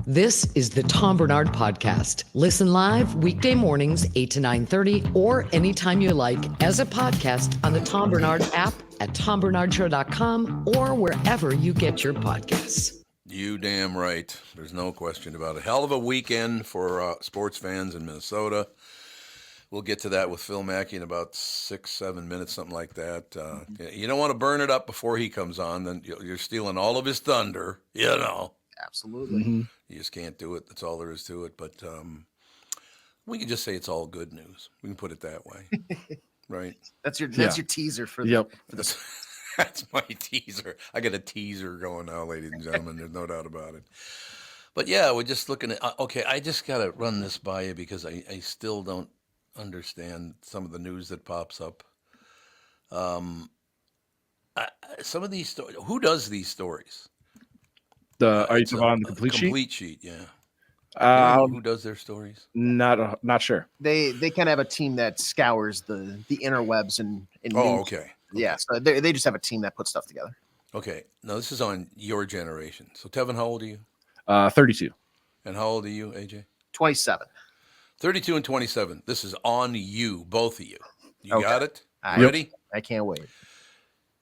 This is the Tom Barnard Podcast. Listen live weekday mornings, 8 to 9:30, or anytime you like as a podcast on the Tom Barnard app at tombarnardshow.com or wherever you get your podcasts. You damn right. There's no question about it. Hell of a weekend for sports fans in Minnesota. We'll get to that with Phil Mackey in about 6-7 minutes, something like that. You don't want to burn it up before he comes on. Then you're stealing all of his thunder, you know. Absolutely. Mm-hmm. You just can't do it. That's all there is to it. But we can just say it's all good news. We can put it that way, right? That's your teaser for the. For the... That's my teaser. I got a teaser going now, ladies and gentlemen. There's no doubt about it. But yeah, we're just looking at. Okay, I just got to run this by you because I still don't understand some of the news that pops up. Some of these stories. Who does these stories? Are you talking about the complete sheet? Complete sheet, yeah. Who does their stories? Not sure. They kind of have a team that scours the interwebs and oh, okay. Yeah, so they just have a team that puts stuff together. Okay. Now this is on your generation. So Tevin, how old are you? 32. And how old are you, AJ? 27. 32 and 27. This is on you, both of you. You Okay. got it? Ready? I can't wait. You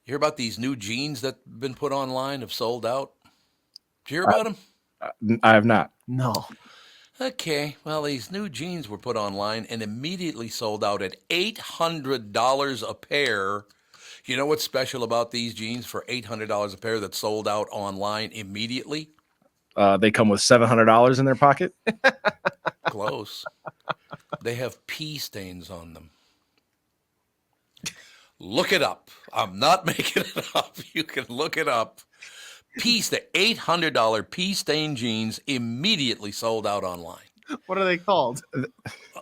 hear about these new jeans that have been put online, have sold out? Did you hear about them? I have not. No. Okay. Well, these new jeans were put online and immediately sold out at $800 a pair. You know what's special about these jeans for $800 a pair that sold out online immediately? They come with $700 in their pocket. Close. They have pee stains on them. Look it up. I'm not making it up. You can look it up. The $800 pea stain jeans immediately sold out online. What are they called?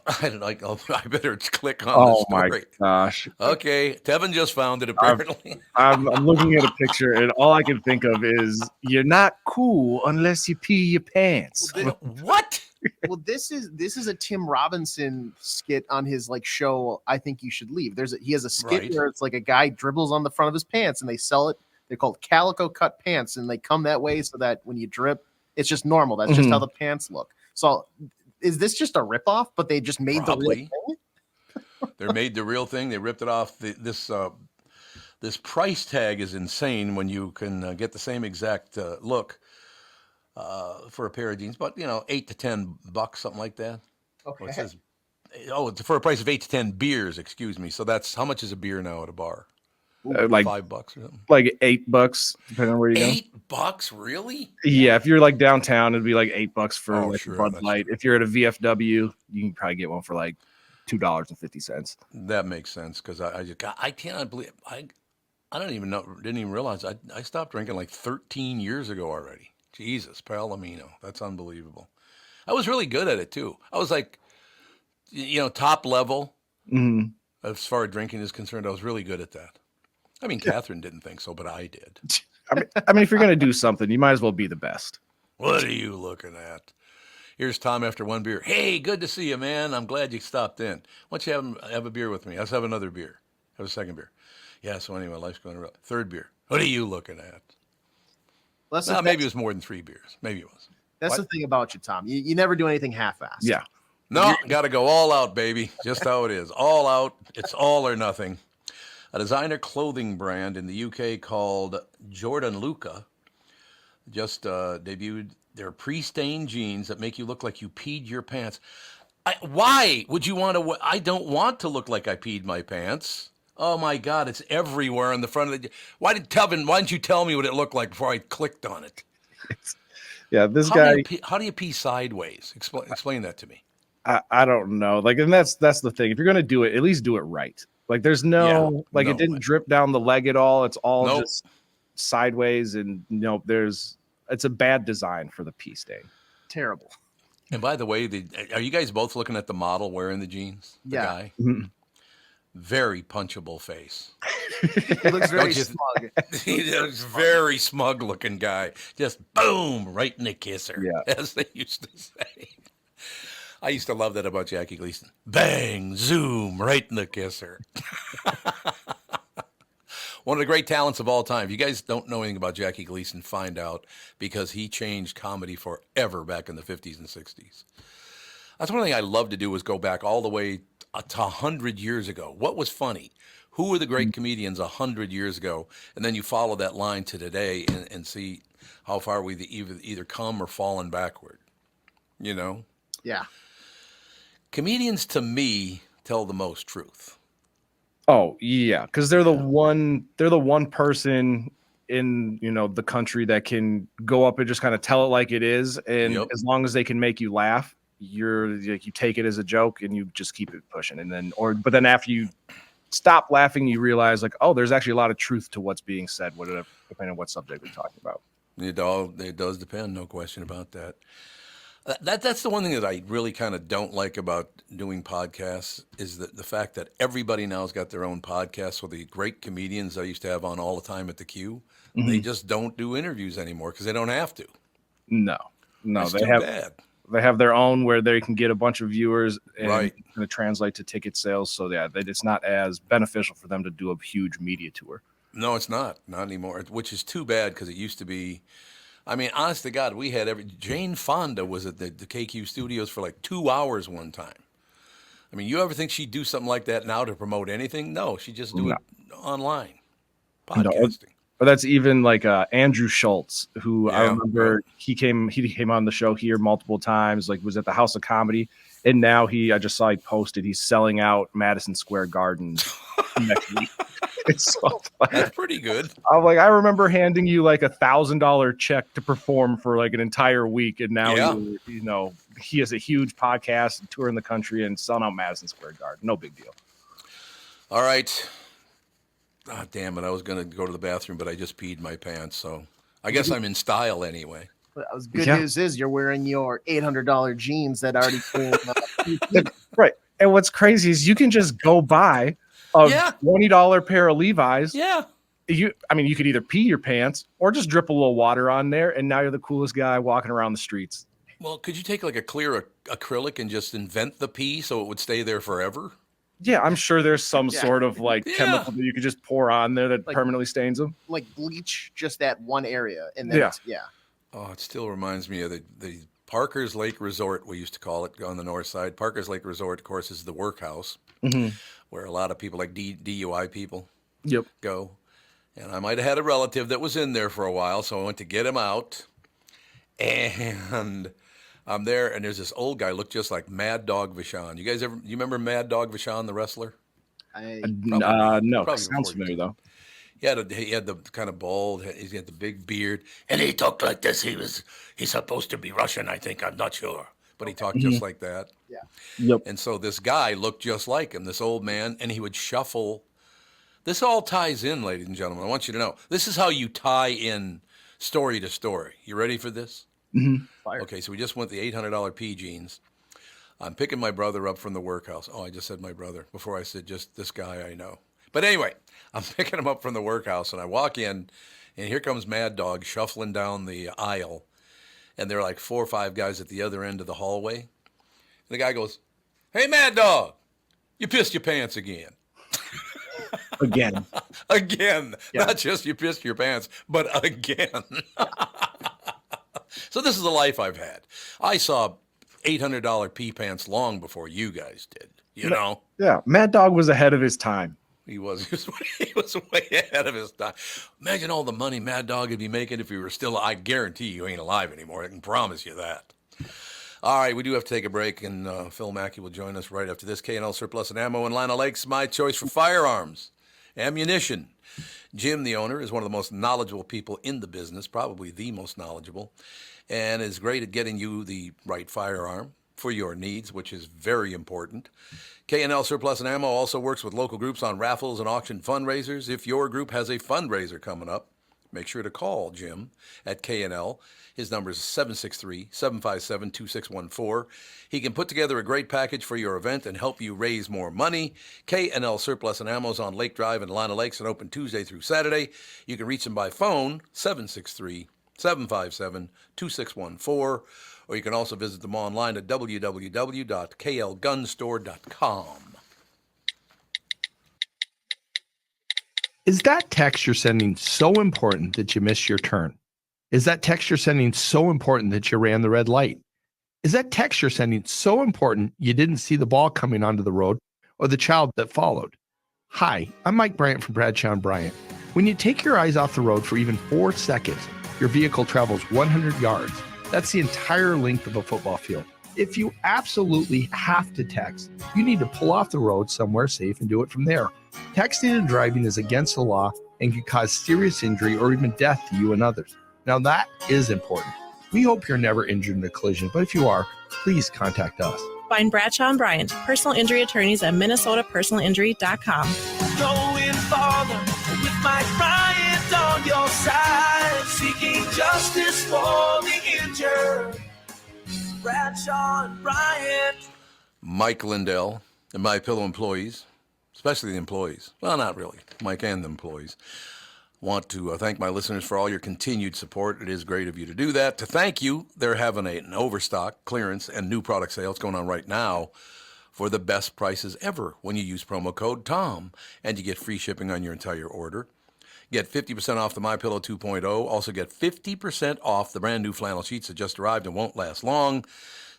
I don't know. I better click on the story. Oh my gosh. Okay, Tevin just found it apparently. I'm looking at a picture and all I can think of is you're not cool unless you pee your pants. What? Well, this is a Tim Robinson skit on his show. I Think You Should Leave. He has a skit where it's like a guy dribbles on the front of his pants and they sell it. They're called calico cut pants, and they come that way so that when you drip, it's just normal. That's just how the pants look. So is this just a ripoff, but they just made the real thing? They made the real thing. They ripped it off. This price tag is insane when you can get the same exact look for a pair of jeans, but $8 to $10, something like that. Okay. Well, it says, it's for a price of 8 to 10 beers, excuse me. So that's how much is a beer now at a bar? Like $5 or something. Like $8, depending on where you go. $8, really? Yeah, if you're like downtown, it'd be like $8 for sure, Bud Light. If you're at a VFW, you can probably get one for like $2.50. That makes sense because I cannot believe I don't even know, didn't even realize I stopped drinking like 13 years ago already. Jesus, Palomino, that's unbelievable. I was really good at it too. I was like, top level as far as drinking is concerned. I was really good at that. I mean, Catherine didn't think so, but I did. I mean, if you're going to do something, you might as well be the best. What are you looking at? Here's Tom after one beer. Hey, good to see you, man. I'm glad you stopped in. Why don't you have a beer with me? Let's have another beer. Have a second beer. Yeah, so anyway, life's going around. Third beer. What are you looking at? Maybe it was more than 3 beers. Maybe it was. That's the thing about you, Tom. You never do anything half-assed. Yeah. No, got to go all out, baby. Just how it is. All out. It's all or nothing. A designer clothing brand in the UK called Jordan Luca just debuted their pre-stained jeans that make you look like you peed your pants. Why would you want to? I don't want to look like I peed my pants. Oh my God, it's everywhere on the front of the. Why didn't you tell me what it looked like before I clicked on it? Yeah, this guy. How do you pee sideways? Explain that to me. I don't know. And that's the thing. If you're gonna do it, at least do it right. There's it didn't drip down the leg at all. It's all just sideways, and it's a bad design for the pee stain. Terrible. And by the way, are you guys both looking at the model wearing the jeans? The guy? Mm-hmm. Very punchable face. He looks very smug. He's a very smug looking guy. Just boom, right in the kisser, as they used to say. I used to love that about Jackie Gleason. Bang, zoom, right in the kisser. One of the great talents of all time. If you guys don't know anything about Jackie Gleason, find out, because he changed comedy forever back in the 50s and 60s. That's one thing I love to do, is go back all the way to 100 years ago. What was funny? Who were the great comedians 100 years ago? And then you follow that line to today and see how far we've either come or fallen backward. You know? Yeah. Comedians, to me, tell the most truth. Oh yeah, because they're the one person in the country that can go up and just kind of tell it like it is, and as long as they can make you laugh, you take it as a joke and you just keep it pushing, but then after you stop laughing, you realize like, oh, there's actually a lot of truth to what's being said, whatever, depending on what subject we're talking about. It does depend, no question about that. That's the one thing that I really kind of don't like about doing podcasts, is that the fact that everybody now has got their own podcast. So the great comedians I used to have on all the time at the Q, they just don't do interviews anymore because they don't have to. No, that's too bad. They have their own where they can get a bunch of viewers and right. It translate to ticket sales. So it's not as beneficial for them to do a huge media tour. No, it's not anymore, which is too bad, because it used to be. I mean, honest to God, we had Jane Fonda was at the KQ studios for like 2 hours one time. I mean, you ever think she'd do something like that now to promote anything? No, she'd just do it online, podcasting. But that's even like Andrew Schultz, who I remember he came on the show here multiple times, like was at the House of Comedy. And now I just saw he posted, he's selling out Madison Square Garden next week. It's so that's pretty good. I'm like, I remember handing you like $1,000 check to perform for like an entire week, and now he has a huge podcast and touring the country and selling out Madison Square Garden. No big deal. All right. Oh, damn it! I was gonna go to the bathroom, but I just peed my pants, so I guess I'm in style anyway. Well, good news is you're wearing your $800 jeans that already came. Right. And what's crazy is you can just go buy a $20 pair of Levi's. Yeah. You could either pee your pants or just drip a little water on there, and now you're the coolest guy walking around the streets. Well, could you take like a clear acrylic and just invent the pee so it would stay there forever? Yeah, I'm sure there's some sort of like chemical that you could just pour on there that permanently stains them. Like bleach just that one area, and then Oh, it still reminds me of the Parker's Lake Resort, we used to call it, on the north side. Parker's Lake Resort, of course, is the workhouse where a lot of people like DUI people go. And I might have had a relative that was in there for a while, so I went to get him out. And I'm there, and there's this old guy, looked just like Mad Dog Vachon. You guys you remember Mad Dog Vachon, the wrestler? No, sounds familiar though. He had the kind of bald, he had the big beard, and he talked like this. He's supposed to be Russian, I think. I'm not sure. But he talked just like that. Yeah. Yep. And so this guy looked just like him, this old man, and he would shuffle. This all ties in, ladies and gentlemen. I want you to know. This is how you tie in story to story. You ready for this? Mm-hmm. Okay, so we just went the $800 P jeans. I'm picking my brother up from the workhouse. Oh, I just said my brother before I said just this guy I know. But anyway, I'm picking him up from the workhouse, and I walk in, and here comes Mad Dog shuffling down the aisle, and there are like 4 or 5 guys at the other end of the hallway. And the guy goes, "Hey, Mad Dog, you pissed your pants again." Again. Again. Yeah. Not just you pissed your pants, but again. So this is the life I've had. I saw $800 pee pants long before you guys did, you know? Yeah, Mad Dog was ahead of his time. He was way ahead of his time. Imagine all the money Mad Dog would be making if he were still. I guarantee you ain't alive anymore. I can promise you that. All right, we do have to take a break, and Phil Mackey will join us right after this. K&L Surplus and Ammo in Lino Lakes, my choice for firearms, ammunition. Jim, the owner, is one of the most knowledgeable people in the business, probably the most knowledgeable, and is great at getting you the right firearm for your needs, which is very important. K&L Surplus and Ammo also works with local groups on raffles and auction fundraisers. If your group has a fundraiser coming up, make sure to call Jim at K&L. His number is 763-757-2614. He can put together a great package for your event and help you raise more money. K&L Surplus and Ammo is on Lake Drive in Lino Lakes and open Tuesday through Saturday. You can reach them by phone, 763-757-2614, or you can also visit them online at www.klgunstore.com. Is that text you're sending so important that you missed your turn? Is that text you're sending so important that you ran the red light? Is that text you're sending so important you didn't see the ball coming onto the road or the child that followed? Hi, I'm Mike Bryant from Bradshaw and Bryant. When you take your eyes off the road for even 4 seconds, your vehicle travels 100 yards. That's the entire length of a football field. If you absolutely have to text, you need to pull off the road somewhere safe and do it from there. Texting and driving is against the law and can cause serious injury or even death to you and others. Now that is important. We hope you're never injured in a collision, but if you are, please contact us. Find Bradshaw and Bryant, personal injury attorneys at minnesotapersonalinjury.com. Going farther with Mike Bryant on your side, seeking justice for the injured. Bradshaw and Bryant. Mike Lindell and MyPillow employees, especially the employees. Well, not really. Mike and the employees. Want to thank my listeners for all your continued support. It is great of you to do that. To thank you, they're having an overstock, clearance, and new product sales going on right now for the best prices ever when you use promo code TOM, and you get free shipping on your entire order. Get 50% off the MyPillow 2.0. Also get 50% off the brand new flannel sheets that just arrived and won't last long.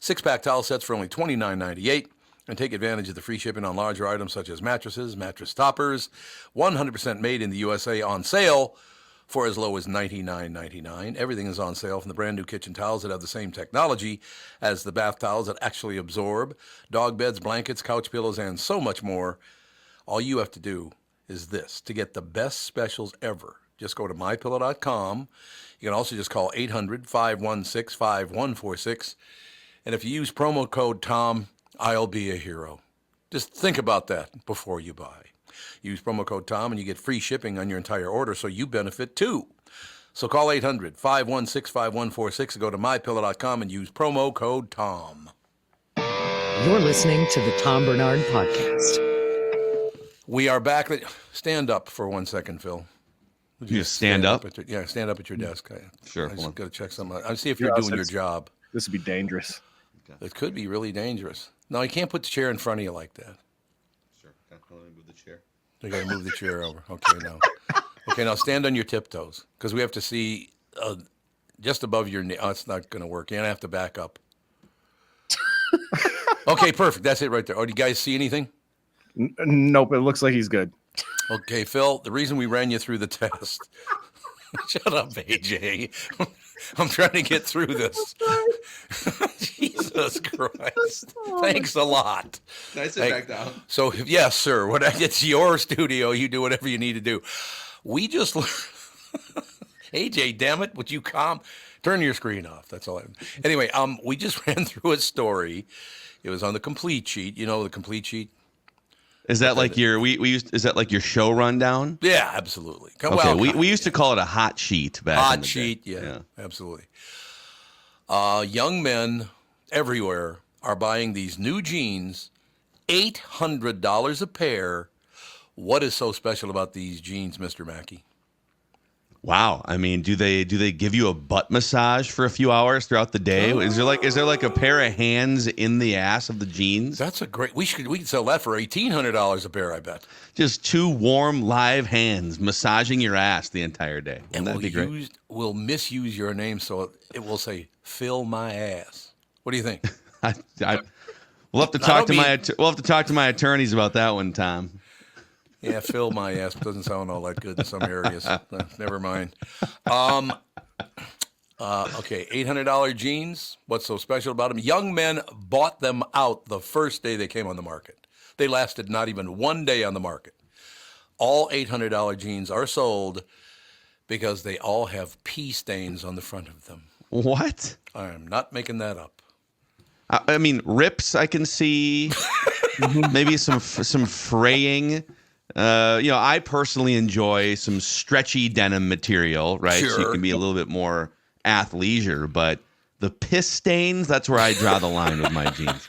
6-pack towel sets for only $29.98. And take advantage of the free shipping on larger items such as mattresses, mattress toppers, 100% made in the USA on sale for as low as $99.99. Everything is on sale, from the brand new kitchen towels that have the same technology as the bath towels that actually absorb, dog beds, blankets, couch pillows, and so much more. All you have to do is this. To get the best specials ever, just go to mypillow.com. You can also just call 800-516-5146. And if you use promo code TOM, I'll be a hero. Just think about that before you buy. Use promo code TOM and you get free shipping on your entire order, so you benefit too. So call 800-516-5146 and go to mypillow.com and use promo code TOM. You're listening to the Tom Barnard Podcast. We are back. Stand up for 1 second, Phil. Would you just stand up? Stand up at your desk. Sure. I just got to check something out. I see if you're doing your job. This would be dangerous. It could be really dangerous. No, you can't put the chair in front of you like that. Sure. Can I move the chair? You got to move the chair over. Okay, now stand on your tiptoes, because we have to see just above your knee. Oh, it's not going to work. You're going to have to back up. Okay, perfect. That's it right there. Oh, do you guys see anything? Nope. It looks like he's good. Okay, Phil, the reason we ran you through the test. Shut up, AJ. I'm trying to get through this. Jesus Christ. Thanks a lot. Can I sit back down? So, yes, sir. When it's your studio, you do whatever you need to do. We just AJ, damn it, would you turn your screen off? That's all. Anyway, we just ran through a story. It was on the complete sheet. You know the complete sheet? Is that like your is that like your show rundown? Yeah, absolutely. Okay, we used to call it a hot sheet back in the day. Sheet, yeah, absolutely. Young men everywhere are buying these new jeans, $800 a pair. What is so special about these jeans, Mr. Mackey? Wow. I mean, do they give you a butt massage for a few hours throughout the day? Is there like a pair of hands in the ass of the jeans? That's a great. We could sell that for $1,800 a pair, I bet. Just 2 warm live hands massaging your ass the entire day. And that'd be great. We'll misuse your name, so it will say "fill my ass." What do you think? We'll have to talk to my attorneys about that one, Tom. Yeah, fill my ass doesn't sound all that good in some areas. Never mind. Okay, $800 jeans. What's so special about them? Young men bought them out the first day they came on the market. They lasted not even 1 day on the market. All $800 jeans are sold because they all have pee stains on the front of them. What? I am not making that up. I mean, rips I can see. Maybe some fraying. I personally enjoy some stretchy denim material, right? Sure. So you can be a little bit more athleisure, but the piss stains, that's where I draw the line with my jeans.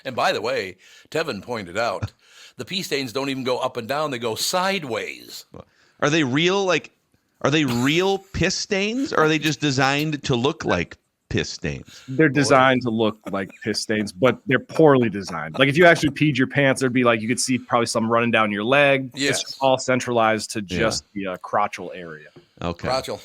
And by the way, Tevin pointed out, the pee stains don't even go up and down, they go sideways. Are they real piss stains, or are they just designed to look like piss stains. They're designed to look like piss stains, but they're poorly designed. Like if you actually peed your pants, there'd be like you could see probably some running down your leg. Yes. It's all centralized to just the crotchal area. Okay. Crotchal.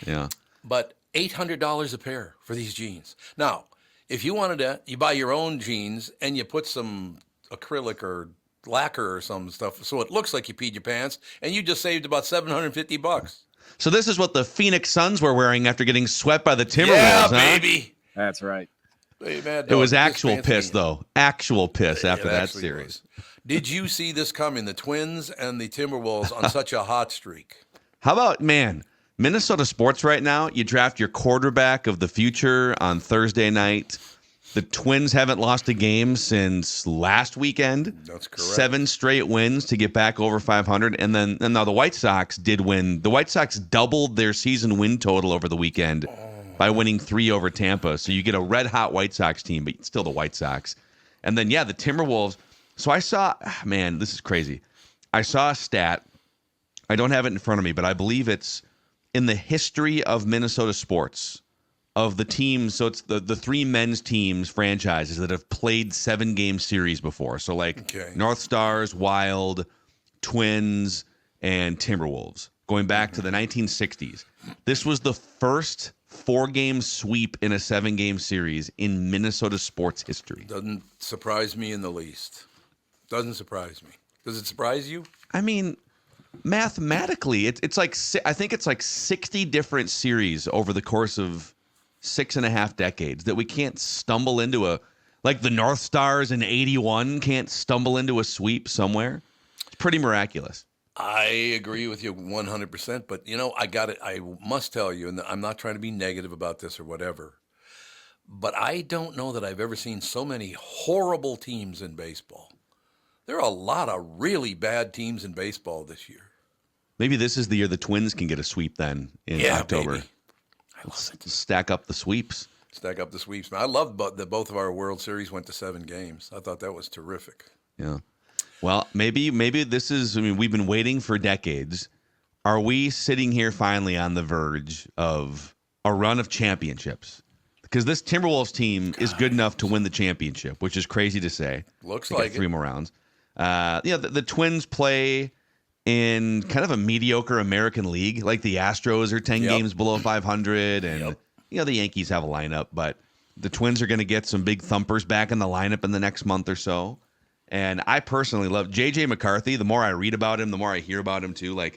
Yeah. But $800 a pair for these jeans. Now, if you wanted to, you buy your own jeans and you put some acrylic or lacquer or some stuff so it looks like you peed your pants, and you just saved about $750. So this is what the Phoenix Suns were wearing after getting swept by the Timberwolves, Yeah, huh? baby. That's right. Hey, man, It was dog, actual this piss, fancy. though. Actual piss after It that actually series. was. Did you see this coming? The Twins and the Timberwolves on such a hot streak. How about, man, Minnesota sports right now? You draft your quarterback of the future on Thursday night. The Twins haven't lost a game since last weekend. That's correct. 7 straight wins to get back over 500. And now the White Sox did win. The White Sox doubled their season win total over the weekend by winning 3 over Tampa. So you get a red-hot White Sox team, but still the White Sox. And then, the Timberwolves. So I saw, man, this is crazy. I saw a stat. I don't have it in front of me, but I believe it's in the history of Minnesota sports. Of the teams, so it's the 3 men's teams franchises that have played 7-game series before. So North Stars, Wild, Twins, and Timberwolves. Going back to the 1960s. This was the first 4-game sweep in a 7-game series in Minnesota sports history. Doesn't surprise me in the least. Doesn't surprise me. Does it surprise you? I mean, mathematically, it's like I think it's like 60 different series over the course of 6.5 decades that we can't stumble into like the North Stars in 81 can't stumble into a sweep somewhere. It's pretty miraculous. I agree with you 100%, but I must tell you, and I'm not trying to be negative about this or whatever, but I don't know that I've ever seen so many horrible teams in baseball. There are a lot of really bad teams in baseball this year. Maybe this is the year the Twins can get a sweep then in October. Baby. I love it. Stack up the sweeps. Stack up the sweeps. I love that both of our World Series went to 7 games. I thought that was terrific. Yeah. Well, maybe this is, we've been waiting for decades. Are we sitting here finally on the verge of a run of championships? Because this Timberwolves team is good enough to win the championship, which is crazy to say. Looks They like got 3 more rounds. The Twins play in kind of a mediocre American league. Like the Astros are 10 games below 500, and the Yankees have a lineup, but the Twins are going to get some big thumpers back in the lineup in the next month or so. And I personally love J.J. McCarthy. The more I read about him, the more I hear about him too.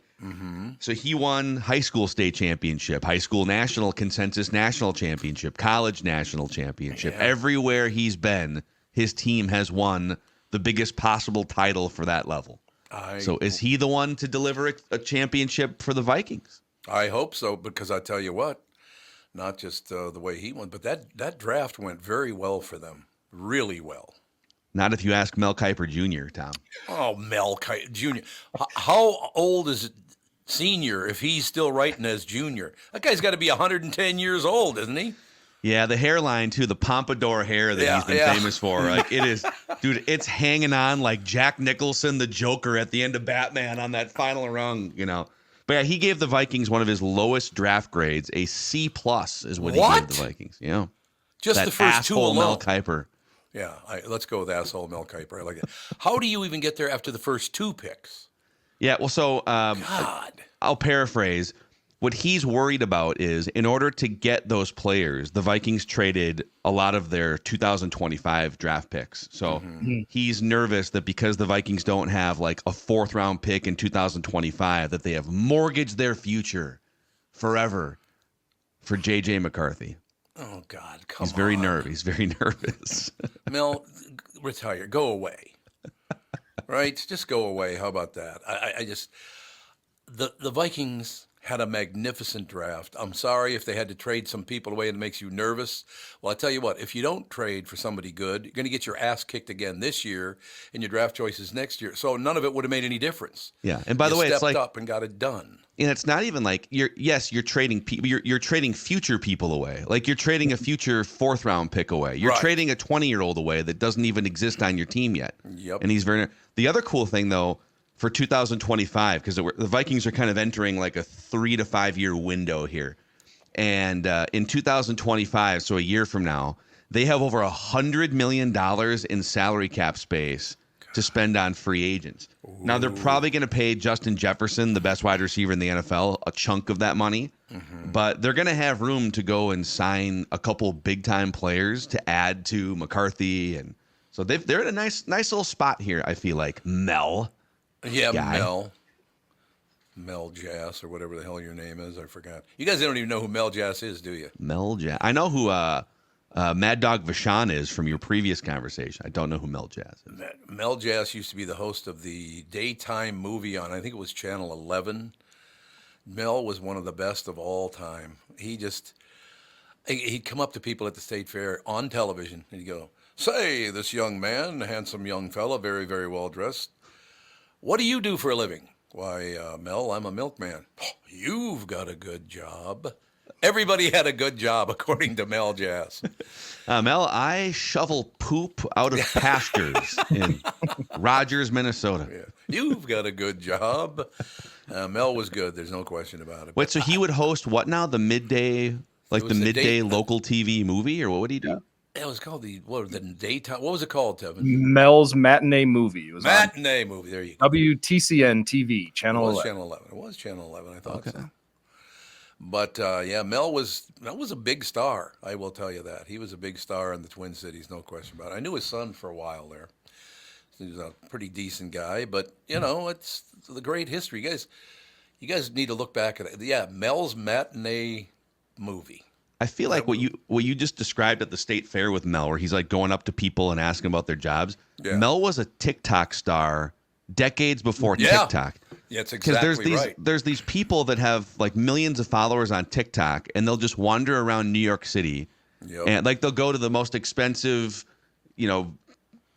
So he won high school state championship, high school national consensus national championship, college national championship. Yeah. Everywhere he's been, his team has won the biggest possible title for that level. So is he the one to deliver a championship for the Vikings? I hope so, because I tell you what, not just the way he went, but that draft went very well for them, really well. Not if you ask Mel Kiper Jr., Tom. Oh, Mel Kiper Jr. How old is Senior if he's still writing as Junior? That guy's got to be 110 years old, isn't he? Yeah, the hairline, too, the pompadour hair that he's been famous for. Like, it is, dude, it's hanging on like Jack Nicholson, the Joker, at the end of Batman on that final rung, But yeah, he gave the Vikings one of his lowest draft grades. A C+ is what he gave the Vikings. Yeah. Just that the first 2 alone. Mel Kiper. Yeah, let's go with asshole Mel Kiper. I like it. How do you even get there after the first 2 picks? Yeah, well, so I'll paraphrase. What he's worried about is, in order to get those players, the Vikings traded a lot of their 2025 draft picks. So he's nervous that because the Vikings don't have like a 4th-round pick in 2025, that they have mortgaged their future forever for J.J. McCarthy. Oh, God, come on. He's very nervous. He's very nervous. Mel, retire. Go away. Right? Just go away. How about that? I just... The Vikings had a magnificent draft. I'm sorry if they had to trade some people away and it makes you nervous. Well, I tell you what, if you don't trade for somebody good, you're going to get your ass kicked again this year in your draft choices next year. So none of it would have made any difference. Yeah, and by the way, it's like up and got it done. And it's not even like you're trading people. You're trading future people away. Like you're trading a future 4th-round pick away. You're trading a 20-year-old away that doesn't even exist on your team yet. Yep. And he's very. The other cool thing though, for 2025, because the Vikings are kind of entering like a 3 to 5 year window here. And in 2025, so a year from now, they have over $100 million in salary cap space to spend on free agents. Ooh. Now, they're probably going to pay Justin Jefferson, the best wide receiver in the NFL, a chunk of that money. Mm-hmm. But they're going to have room to go and sign a couple big-time players to add to McCarthy. And so they're in a nice little spot here, I feel like. Mel. Yeah, guy. Mel Jass or whatever the hell your name is. I forgot. You guys don't even know who Mel Jass is, do you? Mel Jass. I know who Mad Dog Vachon is from your previous conversation. I don't know who Mel Jass is. Mel Jass used to be the host of the daytime movie on, I think it was Channel 11. Mel was one of the best of all time. He'd come up to people at the state fair on television and he'd go, "Say, this young man, handsome young fella, very, very well dressed. What do you do for a living?" "Why, Mel, I'm a milkman." "Oh, you've got a good job." Everybody had a good job, according to Mel Jass. Mel, I shovel poop out of pastures in Rogers, Minnesota. Yeah. You've got a good job. Mel was good. There's no question about it. Wait, so he would host what now? The midday, midday local TV movie, or what would he do? Yeah. It was called the daytime. What was it called, Tevin? Mel's matinee movie. It was matinee movie. There you go. WTCN TV, Channel 11. Channel 11. It was Channel 11. I thought so. But Mel was a big star. I will tell you that he was a big star in the Twin Cities, no question about it. I knew his son for a while there. He was a pretty decent guy, but it's the great history. You guys need to look back at it. Yeah, Mel's matinee movie. I feel like what you just described at the state fair with Mel, where he's like going up to people and asking about their jobs. Yeah. Mel was a TikTok star decades before TikTok. Yeah, it's exactly right. There's these people that have like millions of followers on TikTok, and they'll just wander around New York City, and like they'll go to the most expensive,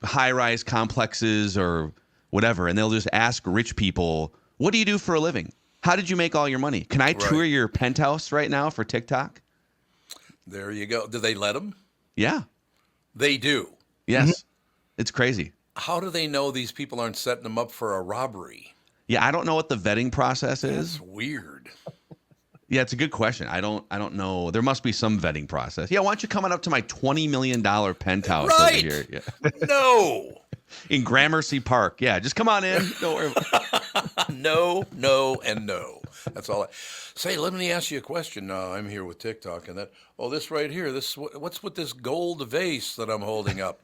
high-rise complexes or whatever, and they'll just ask rich people, "What do you do for a living? How did you make all your money? Can I tour your penthouse right now for TikTok?" There you go. Do they let them? Yeah, they do. Yes, It's crazy. How do they know these people aren't setting them up for a robbery? Yeah, I don't know what the vetting process is. That's weird. Yeah, it's a good question. I don't know. There must be some vetting process. Yeah, why don't you come on up to my $20 million penthouse over here? Yeah. No. In Gramercy Park. Yeah, just come on in. Don't worry about No, and no. That's all. Say, let me ask you a question. Now I'm here with TikTok, and this right here. What's with this gold vase that I'm holding up?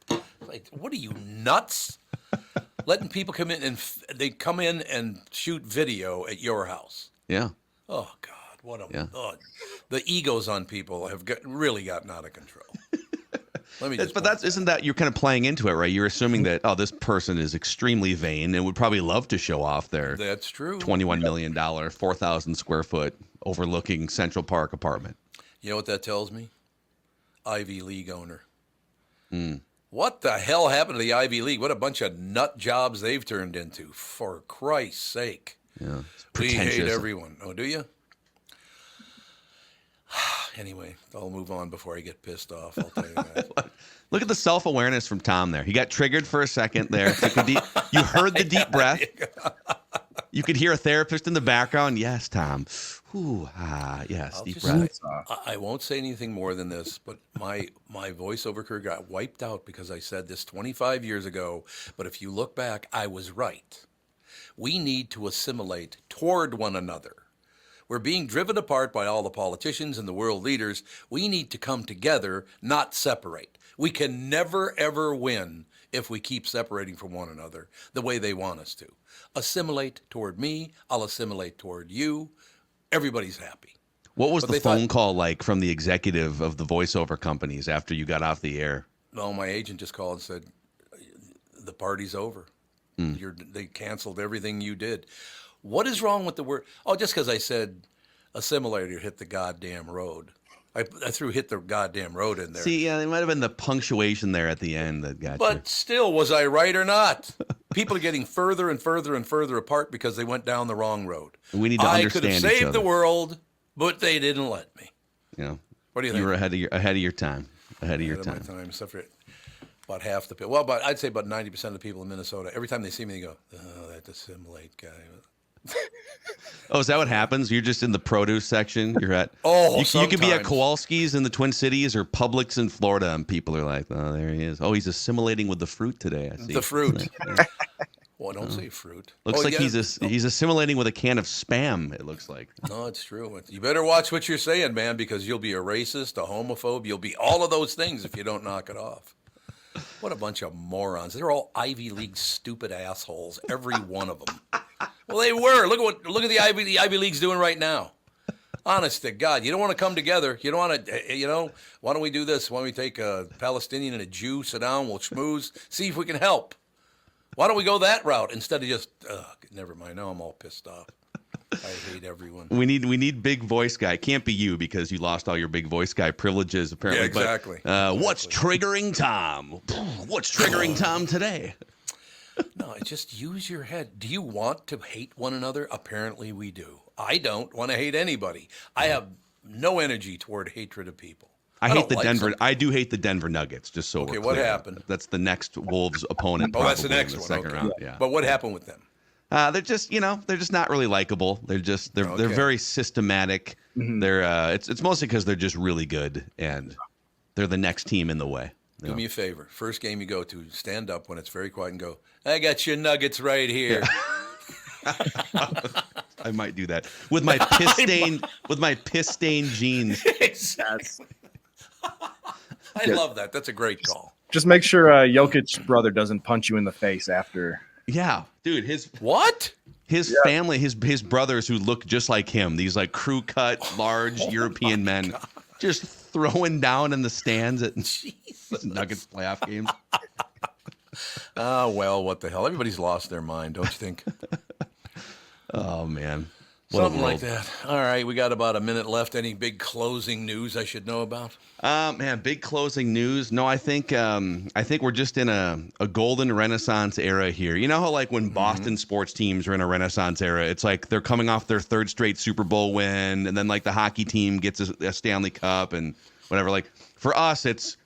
Like, what are you, nuts? Letting people come in and shoot video at your house. Yeah. Oh God, the egos on people have really gotten out of control. Isn't that you're kind of playing into it, right? You're assuming that this person is extremely vain and would probably love to show off their that's true $21 million, 4,000 square foot overlooking Central Park apartment. You know what that tells me? Ivy League owner. What the hell happened to the Ivy League? What a bunch of nut jobs they've turned into. For Christ's sake. Yeah. We hate everyone. Oh, do you? Anyway, I'll move on before I get pissed off. I'll tell you that. Look at the self-awareness from Tom there. He got triggered for a second there. You heard the deep breath. You could hear a therapist in the background. Yes, Tom. Yes, deep breath. I won't say anything more than this, but my voiceover career got wiped out because I said this 25 years ago. But if you look back, I was right. We need to assimilate toward one another. We're being driven apart by all the politicians and the world leaders. We need to come together, not separate. We can never, ever win if we keep separating from one another the way they want us to. Assimilate toward me. I'll assimilate toward you. Everybody's happy. What was the phone call like from the executive of the voiceover companies after you got off the air? No, my agent just called and said, the party's over. They canceled everything you did. What is wrong with the word? Oh, just because I said assimilator hit the goddamn road. I threw hit the goddamn road in there. See, yeah, it might have been the punctuation there at the end that got you. But still, was I right or not? People are getting further and further and further apart because they went down the wrong road. We need to understand each other. I could have saved the world, but they didn't let me. Yeah. What do you think? You were ahead of your time. Ahead of your time. Except for about half the people. Well, I'd say about 90% of the people in Minnesota, every time they see me, they go, "Oh, that assimilate guy." Oh, is that what happens? You're just in the produce section. You're at you could be at sometimes. Kowalski's in the Twin Cities or Publix in Florida, and people are like, "Oh, there he is. Oh, he's assimilating with the fruit today." I see The fruit. Yeah. Well, don't say fruit. Looks like yeah. he's assimilating with a can of Spam. It looks like. No, it's true. You better watch what you're saying, man, because you'll be a racist, a homophobe. You'll be all of those things if you don't knock it off. What a bunch of morons. They're all Ivy League stupid assholes, every one of them. Well, they were. Look at the Ivy League's doing right now. Honest to God, you don't want to come together. You don't want to, why don't we do this? Why don't we take a Palestinian and a Jew, sit down, we'll schmooze, see if we can help. Why don't we go that route instead of just, never mind. Now I'm all pissed off. I hate everyone. We need big voice guy. Can't be you because you lost all your big voice guy privileges apparently. Yeah, exactly. But, what's triggering Tom? What's triggering Tom today? No, just use your head. Do you want to hate one another? Apparently we do. I don't want to hate anybody. I have no energy toward hatred of people. I hate the like Denver. some- I do hate the Denver Nuggets. Just so Okay, we're what clear. happened? That's the next Wolves opponent. Oh, that's the probably next in the one. second Okay. round. Yeah. But what happened with them? They're just they're just not really likable. They're Okay. very systematic. They're it's mostly because they're just really good and they're the next team in the way. Do me a favor. First game you go to, stand up when it's very quiet and go, I got your Nuggets right here. I might do that with my piss stained jeans. Exactly. I love that. That's a great call. Just make sure Jokic's brother doesn't punch you in the face after. Yeah, dude. His family, his brothers who look just like him. These like crew cut, large European men, just throwing down in the stands at Nuggets playoff games. Well, what the hell? Everybody's lost their mind, don't you think? Oh man. What a Something like world. that. All right, we got about a minute left. Any big closing news I should know about? Man, big closing news. No, I think we're just in a golden renaissance era here. You know how like when Boston sports teams are in a renaissance era, it's like they're coming off their third straight Super Bowl win, and then like the hockey team gets a Stanley Cup and whatever. Like for us, it's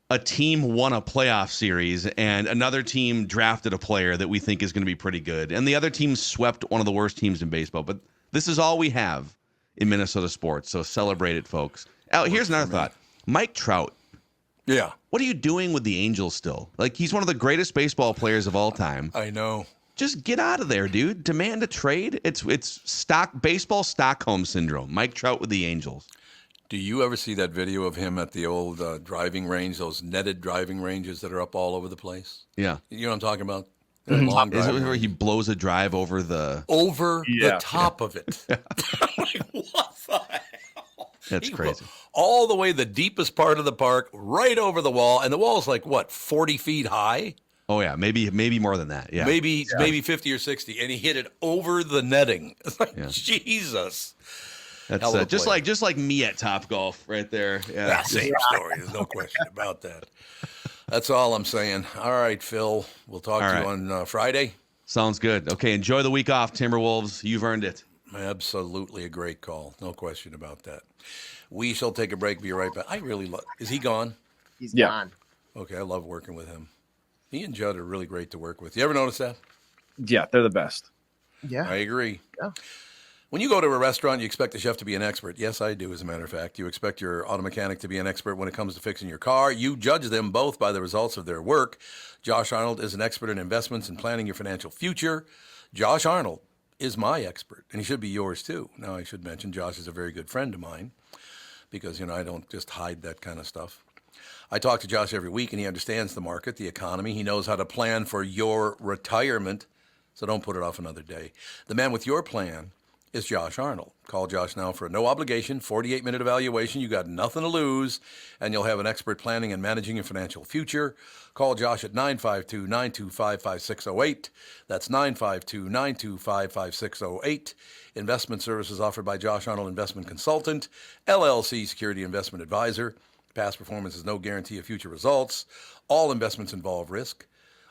a team won a playoff series and another team drafted a player that we think is going to be pretty good, and the other team swept one of the worst teams in baseball. But this is all we have in Minnesota sports, so celebrate it, folks. Here's another thought. Mike Trout. Yeah. What are you doing with the Angels still? Like, he's one of the greatest baseball players of all time. I know. Just get out of there, dude. Demand a trade. It's baseball Stockholm syndrome. Mike Trout with the Angels. Do you ever see that video of him at the old driving range, those netted driving ranges that are up all over the place? Yeah. You know what I'm talking about? Long Is it driving where he blows a drive over the the top of it. I'm like, what the hell? That's crazy. All the way the deepest part of the park, right over the wall, and the wall's like what, 40 feet high? Oh yeah, maybe more than that. Yeah. Maybe 50 or 60, and he hit it over the netting. It's like Jesus. That's just like me at Topgolf right there. Yeah. Same story. There's no question about that. That's all I'm saying. All right, Phil. We'll talk to you on Friday. Sounds good. Okay, enjoy the week off, Timberwolves. You've earned it. Absolutely a great call. No question about that. We shall take a break. Be right back. I really love. Is he gone? He's gone. Okay, I love working with him. He and Judd are really great to work with. You ever notice that? Yeah, they're the best. Yeah. I agree. Yeah. When you go to a restaurant, you expect the chef to be an expert. Yes, I do, as a matter of fact. You expect your auto mechanic to be an expert when it comes to fixing your car. You judge them both by the results of their work. Josh Arnold is an expert in investments and planning your financial future. Josh Arnold is my expert, and he should be yours too. Now, I should mention Josh is a very good friend of mine because, I don't just hide that kind of stuff. I talk to Josh every week, and he understands the market, the economy. He knows how to plan for your retirement, so don't put it off another day. The man with your plan is Josh Arnold. Call Josh now for a no-obligation, 48-minute evaluation. You got nothing to lose, and you'll have an expert planning and managing your financial future. Call Josh at 952-925-5608. That's 952-925-5608. Investment services offered by Josh Arnold Investment Consultant, LLC Security Investment Advisor. Past performance is no guarantee of future results. All investments involve risk.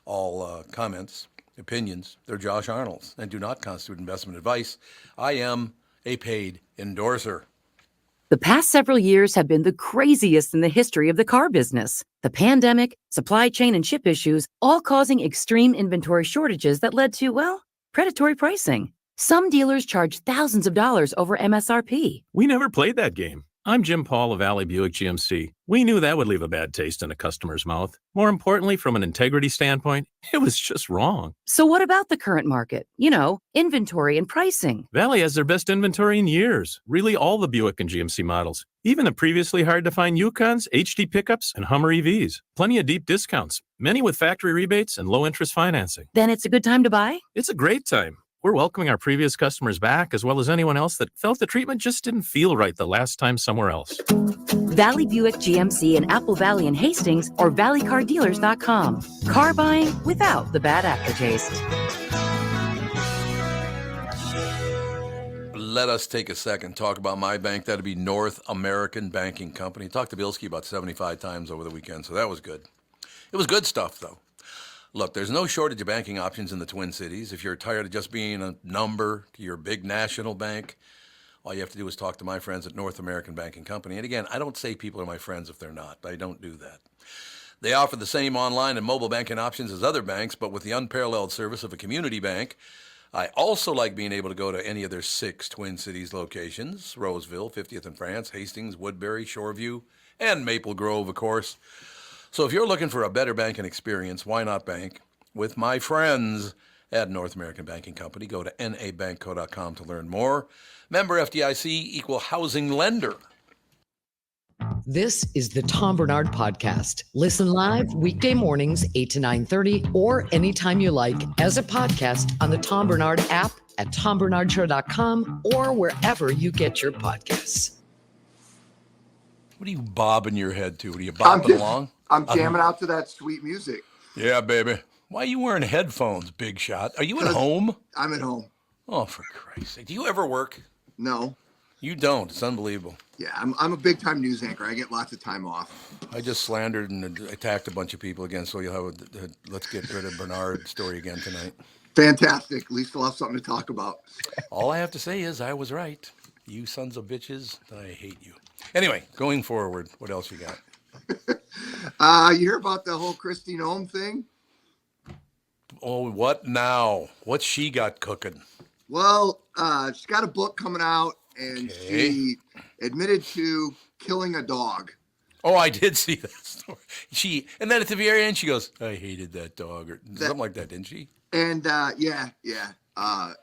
All comments, opinions, they're Josh Arnold's and do not constitute investment advice. I am a paid endorser. The past several years have been the craziest in the history of the car business. The pandemic, supply chain and chip issues, all causing extreme inventory shortages that led to, predatory pricing. Some dealers charge thousands of dollars over MSRP. We never played that game. I'm Jim Paul of Valley Buick GMC. We knew that would leave a bad taste in a customer's mouth. More importantly, from an integrity standpoint, it was just wrong. So what about the current market? You know, inventory and pricing. Valley has their best inventory in years. Really all the Buick and GMC models. Even the previously hard-to-find Yukons, HD pickups, and Hummer EVs. Plenty of deep discounts. Many with factory rebates and low-interest financing. Then it's a good time to buy? It's a great time. We're welcoming our previous customers back, as well as anyone else that felt the treatment just didn't feel right the last time somewhere else. Valley Buick GMC in Apple Valley and Hastings or valleycardealers.com. Car buying without the bad aftertaste. Let us take a second and talk about my bank. That'd be North American Banking Company. Talked to Bilski about 75 times over the weekend, so that was good. It was good stuff, though. Look, there's no shortage of banking options in the Twin Cities. If you're tired of just being a number to your big national bank, all you have to do is talk to my friends at North American Banking Company. And again, I don't say people are my friends if they're not. I don't do that. They offer the same online and mobile banking options as other banks, but with the unparalleled service of a community bank. I also like being able to go to any of their 6 Twin Cities locations: Roseville, 50th and France, Hastings, Woodbury, Shoreview, and Maple Grove, of course. So if you're looking for a better banking experience, why not bank with my friends at North American Banking Company? Go to nabankco.com to learn more. Member FDIC, equal housing lender. This is the Tom Barnard Podcast. Listen live weekday mornings 8 to 9:30 or anytime you like as a podcast on the Tom Barnard app at tombarnardshow.com or wherever you get your podcasts. What are you bobbing your head to? Are you bobbing along? I'm jamming out to that sweet music. Yeah, baby. Why are you wearing headphones, big shot? Are you at home? I'm at home. Oh, for Christ's sake. Do you ever work? No. You don't. It's unbelievable. Yeah, I'm a big-time news anchor. I get lots of time off. I just slandered and attacked a bunch of people again, so you'll have a let's get rid of Barnard story again tonight. Fantastic. At least we'll have something to talk about. All I have to say is I was right. You sons of bitches, I hate you. Anyway, going forward, what else you got? You hear about the whole Kristi Noem thing? Oh, what now? What's she got cooking? Well, she's got a book coming out, and she admitted to killing a dog. Oh, I did see that story. And then at the very end, she goes, "I hated that dog," or something like that, didn't she? And yeah.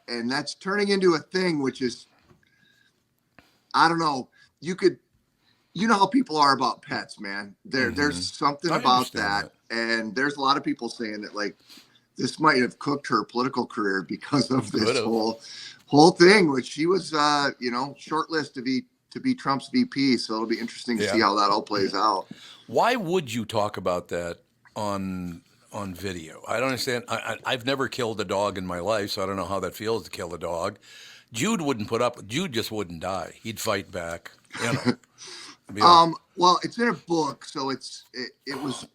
And that's turning into a thing, which is, I don't know. You know how people are about pets, man. There's something about that. And there's a lot of people saying that, like, this might have cooked her political career because of this whole thing, which she was, shortlist to be Trump's VP. So it'll be interesting to see how that all plays out. Why would you talk about that on video? I don't understand. I've never killed a dog in my life, so I don't know how that feels to kill a dog. Jude just wouldn't die. He'd fight back. You know. Well, it's in a book, so it was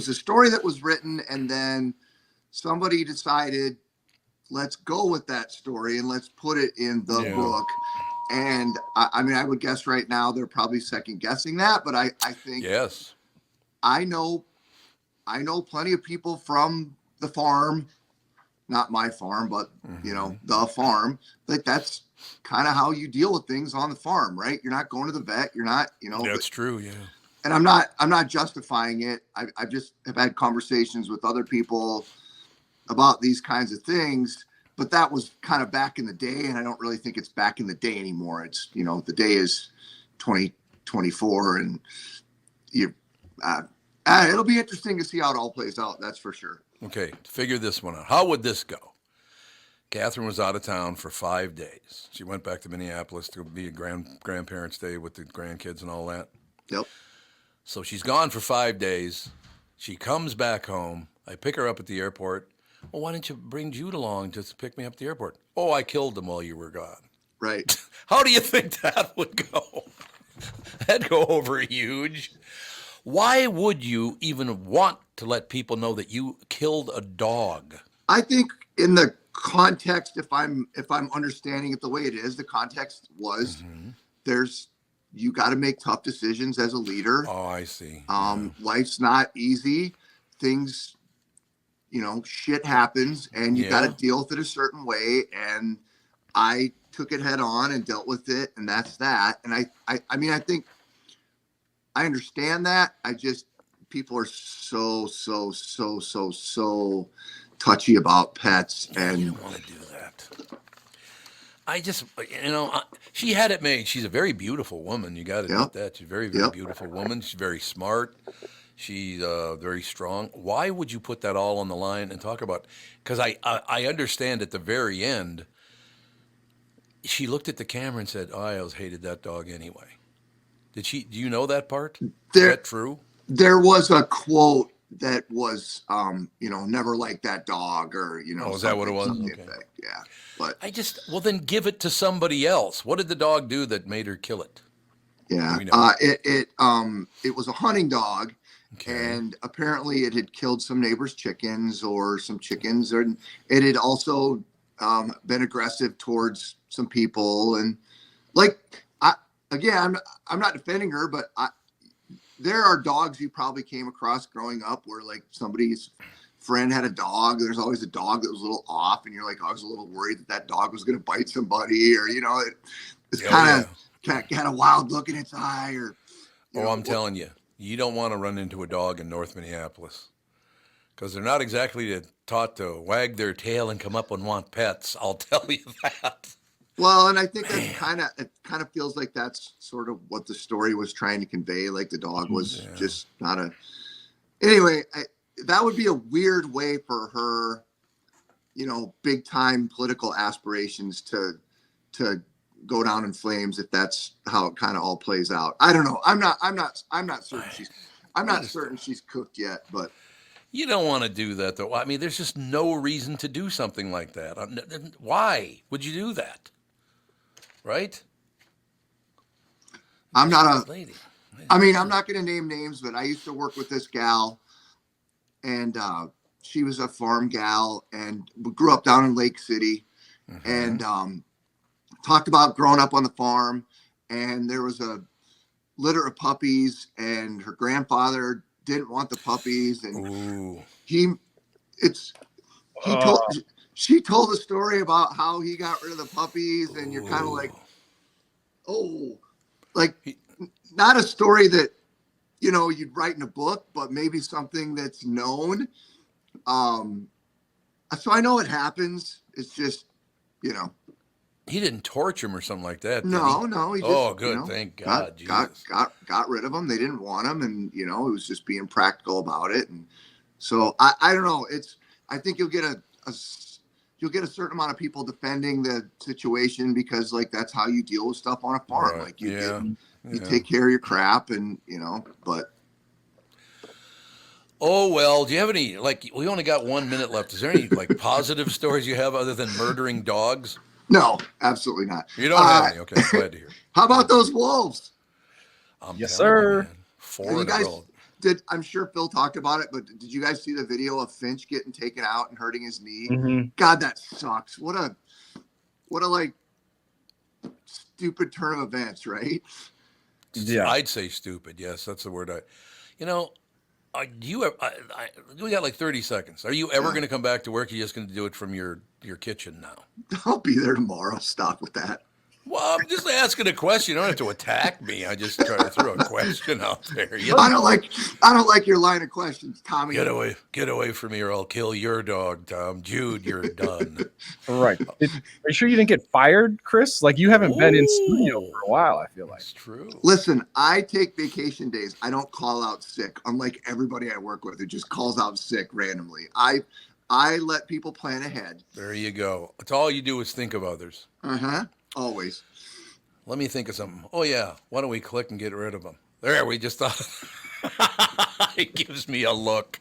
a story that was written, and then somebody decided, let's go with that story and let's put it in the book. And I would guess right now they're probably second guessing that, but I think I know plenty of people from the farm, not my farm, but the farm. Like, that's kind of how you deal with things on the farm, right? You're not going to the vet. You're not, That's true, yeah. And I'm not justifying it. I just have had conversations with other people about these kinds of things, but that was kind of back in the day, and I don't really think it's back in the day anymore. It's, the day is 2024, and it'll be interesting to see how it all plays out. That's for sure. Okay, figure this one out. How would this go? Catherine was out of town for 5 days. She went back to Minneapolis to be a grandparents' day with the grandkids and all that. Yep. So she's gone for 5 days. She comes back home. I pick her up at the airport. Well, why didn't you bring Jude along just to pick me up at the airport? Oh, I killed him while you were gone. Right. How do you think that would go? That'd go over huge. Why would you even want to let people know that you killed a dog? I think in the context, if I'm understanding it the way it is, the context was you got to make tough decisions as a leader. Oh, I see. Life's not easy. Things, shit happens and you got to deal with it a certain way. And I took it head on and dealt with it. And that's that. And I mean, I think I understand that. People are so touchy about pets. And you don't want to do that. She had it made. She's a very beautiful woman. You got to admit that. She's a very, very beautiful woman. She's very smart. She's very strong. Why would you put that all on the line and talk about? Because I understand at the very end, she looked at the camera and said, I always hated that dog anyway. Do you know that part? Is that true? There was a quote that was, never like that dog, or, is that what it was? Okay. Yeah. But then give it to somebody else. What did the dog do that made her kill it? Yeah. It was a hunting dog. Okay. And apparently it had killed some neighbors' chickens or some chickens, and it had also been aggressive towards some people. And I'm not defending her, but there are dogs you probably came across growing up where somebody's friend had a dog. There's always a dog that was a little off, and you're like, I was a little worried that dog was going to bite somebody, or it's kind of wild look in its eye, or. I'm telling you. You don't want to run into a dog in North Minneapolis because they're not exactly taught to wag their tail and come up and want pets. I'll tell you that. Well, and I think it kind of feels like that's sort of what the story was trying to convey. Like the dog was just not a. Anyway, that would be a weird way for her, big time political aspirations to go down in flames if that's how it kind of all plays out. I don't know. I'm not certain she's cooked yet, but you don't want to do that though. I mean, there's just no reason to do something like that. Why would you do that? Right? I'm not going to name names, but I used to work with this gal, and she was a farm gal and grew up down in Lake City, and talked about growing up on the farm, and there was a litter of puppies, and her grandfather didn't want the puppies, and she told a story about how he got rid of the puppies, and you're kind of like, not a story that you'd write in a book, but maybe something that's known. So I know it happens. It's just He didn't torture him or something like that. No. He just, good. Thank God. Got rid of him. They didn't want him, and it was just being practical about it. And so I don't know. I think you'll get a certain amount of people defending the situation because that's how you deal with stuff on a farm. Right. You take care of your crap, and but. Oh, well, do you have any, we only got 1 minute left. Is there any positive stories you have other than murdering dogs? No, absolutely not. You don't have any? Okay, glad to hear. How about those wolves? Yes, sir. I'm sure Phil talked about it, but did you guys see the video of Finch getting taken out and hurting his knee? Mm-hmm. God, that sucks. What a stupid turn of events, right? Yeah. I'd say stupid. Yes, that's the word. We got 30 seconds. Are you ever going to come back to work? Or are you just going to do it from your kitchen now? I'll be there tomorrow. Stop with that. Well, I'm just asking a question. You don't have to attack me. I just try to throw a question out there. I don't like your line of questions, Tommy. Get away from me, or I'll kill your dog, Tom. Jude, you're done. Right. Are you sure you didn't get fired, Chris? You haven't been in studio for a while, I feel like. That's true. Listen, I take vacation days. I don't call out sick, unlike everybody I work with who just calls out sick randomly. I let people plan ahead. There you go. It's all you do is think of others. Always. Let me think of something. Oh, yeah. Why don't we click and get rid of them? There, we just thought. It gives me a look.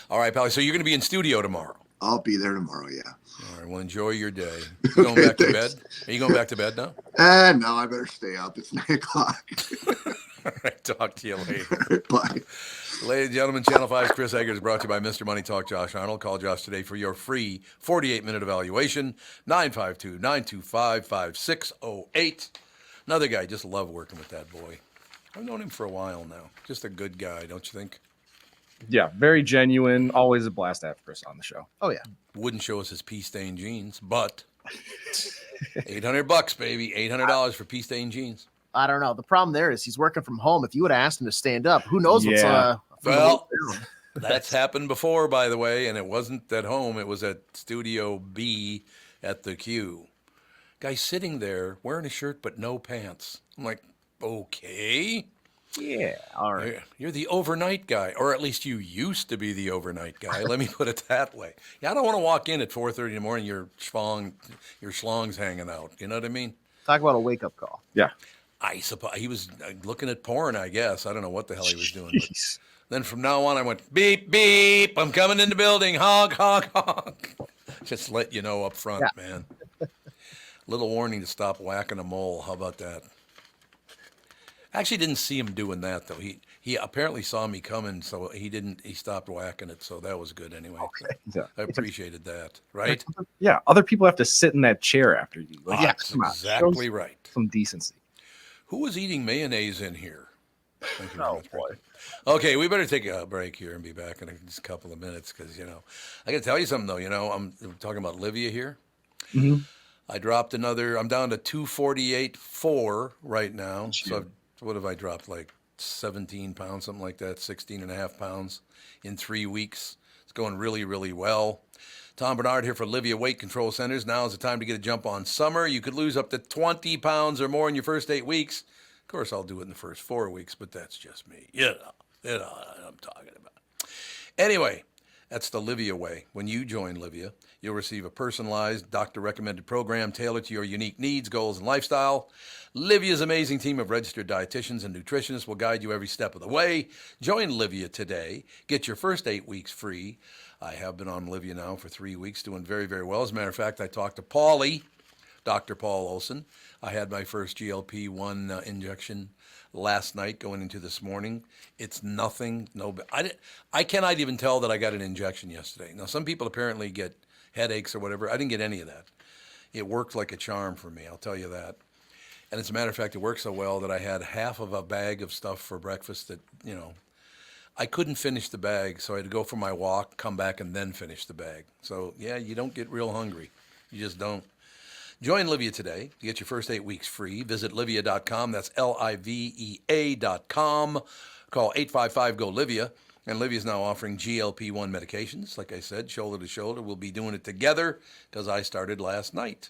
All right, Pally. So you're going to be in studio tomorrow? I'll be there tomorrow, yeah. All right. Well, enjoy your day. You going back to bed? Are you going back to bed now? No, I better stay up. It's 9 o'clock. All right. Talk to you later. Bye. Ladies and gentlemen, Channel 5's Chris Egert is brought to you by Mr. Money Talk Josh Arnold. Call Josh today for your free 48-minute evaluation, 952-925-5608. Another guy, just love working with that boy. I've known him for a while now. Just a good guy, don't you think? Yeah, very genuine. Always a blast to have Chris on the show. Oh yeah. Wouldn't show us his pea stained jeans, but $800, baby, $800 for pea stained jeans. I don't know. The problem there is he's working from home. If you would have asked him to stand up, who knows what's well, that's happened before, by the way, and it wasn't at home. It was at Studio B at the Q. Guy sitting there wearing a shirt but no pants. I'm like, okay. Yeah, all right. You're the overnight guy, or at least you used to be the overnight guy. Let me put it that way. Yeah, I don't want to walk in at 4:30 in the morning. Your schlong's hanging out. You know what I mean? Talk about a wake up call. Yeah. I suppose he was looking at porn. I guess I don't know what the hell he was doing. Then from now on, I went beep beep. I'm coming in the building. Honk honk honk. Just let you know up front, man. Little warning to stop whacking a mole. How about that? I actually didn't see him doing that, though. He apparently saw me coming, so he stopped whacking it, so that was good anyway. Okay. So I appreciated that, right? Yeah, other people have to sit in that chair after you. Like, that's exactly right. Some decency. Who was eating mayonnaise in here? Thank you very much, boy. Okay, we better take a break here and be back in just a couple of minutes because, I got to tell you something, though. I'm talking about Livia here. Mm-hmm. I dropped I'm down to 248.4 right now. So what have I dropped? Like 17 pounds, something like that, 16 and a half pounds in 3 weeks. It's going really, really well. Tom Barnard here for Livia Weight Control Centers. Now is the time to get a jump on summer. You could lose up to 20 pounds or more in your first 8 weeks. Of course, I'll do it in the first 4 weeks, but that's just me. You know what I'm talking about. Anyway, that's the Livia way. When you join Livia, you'll receive a personalized, doctor-recommended program tailored to your unique needs, goals, and lifestyle. Livia's amazing team of registered dietitians and nutritionists will guide you every step of the way. Join Livia today. Get your first 8 weeks free. I have been on Livia now for 3 weeks, doing very, very well. As a matter of fact, I talked to Paulie, Dr. Paul Olson. I had my first GLP-1 injection last night going into this morning. It's nothing. I cannot even tell that I got an injection yesterday. Now, some people apparently get headaches or whatever. I didn't get any of that. It worked like a charm for me, I'll tell you that. And as a matter of fact, it worked so well that I had half of a bag of stuff for breakfast that, I couldn't finish the bag, so I had to go for my walk, come back, and then finish the bag. So, yeah, you don't get real hungry. You just don't. Join Livia today to get your first 8 weeks free. Visit Livia.com. That's LIVEA.com. Call 855-GO-LIVIA. And Livia's now offering GLP-1 medications. Like I said, shoulder to shoulder. We'll be doing it together because I started last night.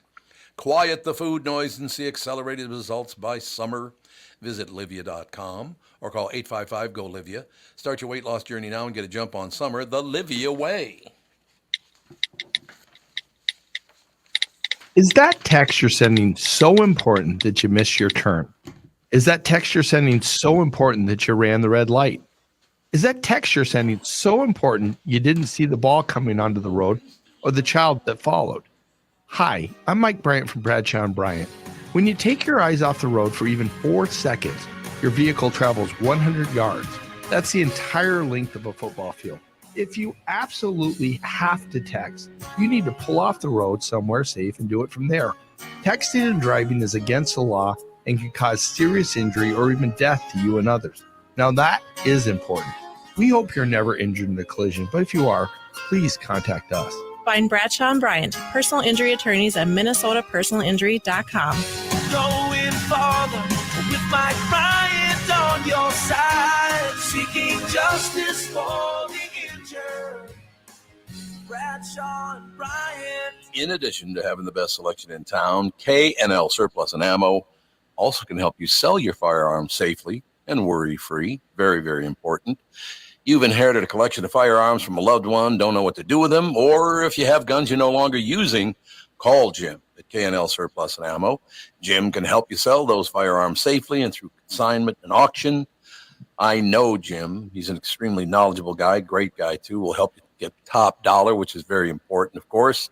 Quiet the food noise and see accelerated results by summer. Visit Livia.com or call 855-GO-LIVIA. Start your weight loss journey now and get a jump on summer the Livia way. Is that text you're sending so important that you missed your turn? Is that text you're sending so important that you ran the red light? Is that text you're sending so important you didn't see the ball coming onto the road or the child that followed? Hi, I'm Mike Bryant from Bradshaw and Bryant. When you take your eyes off the road for even 4 seconds, your vehicle travels 100 yards. That's the entire length of a football field. If you absolutely have to text, you need to pull off the road somewhere safe and do it from there. Texting and driving is against the law and can cause serious injury or even death to you and others. Now that is important. We hope you're never injured in a collision, but if you are, please contact us. Find Bradshaw and Bryant, personal injury attorneys at minnesotapersonalinjury.com. Going farther with Mike Bryant on your side, seeking justice for the injured. Bradshaw and Bryant. In addition to having the best selection in town, K&L Surplus and Ammo also can help you sell your firearms safely and worry-free. Very, very important. You've inherited a collection of firearms from a loved one, don't know what to do with them, or if you have guns you're no longer using, call Jim at K&L Surplus and Ammo. Jim can help you sell those firearms safely and through consignment and auction. I know Jim. He's an extremely knowledgeable guy, great guy too. Will help you get top dollar, which is very important, of course.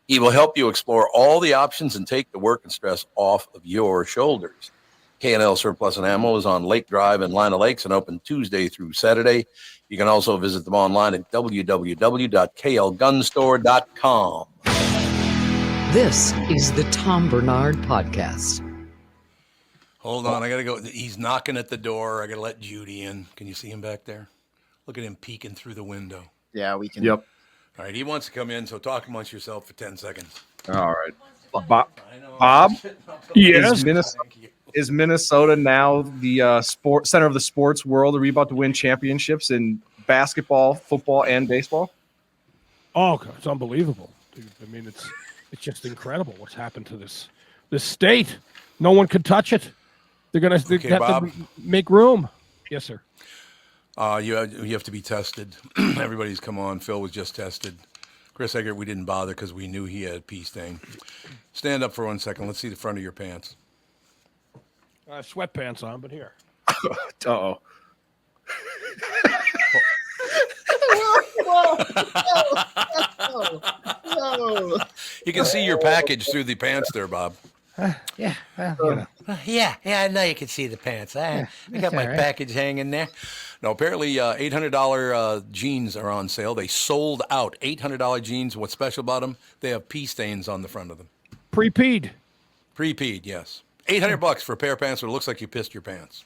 He will help you explore all the options and take the work and stress off of your shoulders. K&L Surplus and Ammo is on Lake Drive in Lina Lakes and open Tuesday through Saturday. You can also visit them online at www.klgunstore.com. This is the Tom Barnard Podcast. Hold on, I got to go. He's knocking at the door. I got to let Judy in. Can you see him back there? Look at him peeking through the window. Yeah, we can. Yep. All right, he wants to come in, so talk amongst yourself for 10 seconds. All right. I know. Bob? Yes. Is Minnesota now the center of the sports world? Are we about to win championships in basketball, football, and baseball? Oh, it's unbelievable. Dude. I mean, it's just incredible what's happened to this state. No one could touch it. They're gonna have to make room. Yes, sir. You have to be tested. Everybody's come on. Phil was just tested. Chris Egert, we didn't bother because we knew he had pee stain. Stand up for 1 second. Let's see the front of your pants. I have sweatpants on, but here. Uh-oh. No. You can see your package through the pants there, Bob. Yeah, well, you know. Yeah, I know you can see the pants. I got my package hanging there. No, apparently $800 jeans are on sale. They sold out. $800 jeans. What's special about them? They have pee stains on the front of them. Pre-peed. Pre-peed, yes. $800 for a pair of pants where it looks like you pissed your pants.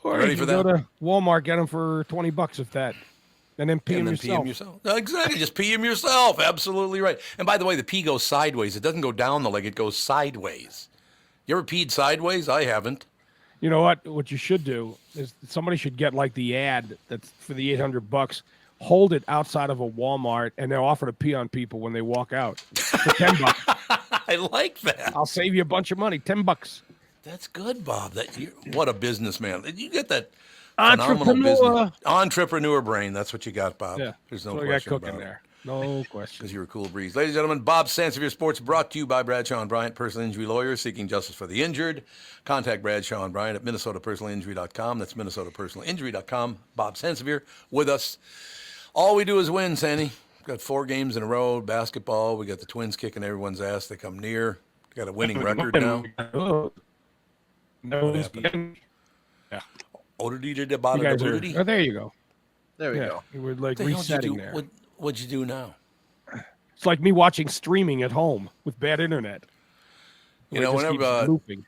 Or Ready you for can that? go to Walmart, get them for $20 if that. And then pee them yourself. No, exactly. Just pee them yourself. Absolutely right. And by the way, the pee goes sideways. It doesn't go down the leg. It goes sideways. You ever peed sideways? I haven't. You know what? What you should do is somebody should get like the ad that's for the $800. Hold it outside of a Walmart, and they'll offer to pee on people when they walk out for $10. I like that. I'll save you a bunch of money. $10. That's good, Bob. What a businessman. You get that phenomenal business. Entrepreneur brain. That's what you got, Bob. Yeah. There's no So question cooking about it. there. No question. Because you're a cool breeze. Ladies and gentlemen, Bob Sansevere Sports brought to you by Bradshaw and Bryant, personal injury lawyers seeking justice for the injured. Contact Bradshaw and Bryant at minnesotapersonalinjury.com. That's minnesotapersonalinjury.com. Bob Sansevere with us. All we do is win, Sandy. Got 4 games in a row. Basketball. We got the Twins kicking everyone's ass. They come near. Got a winning record now. No. Yeah. Odidity. Oh, there you go. There we go. You were like What the hell did you resetting do? there. What'd you do now? It's like me watching streaming at home with bad internet. You Where know, it just keeps whenever looping.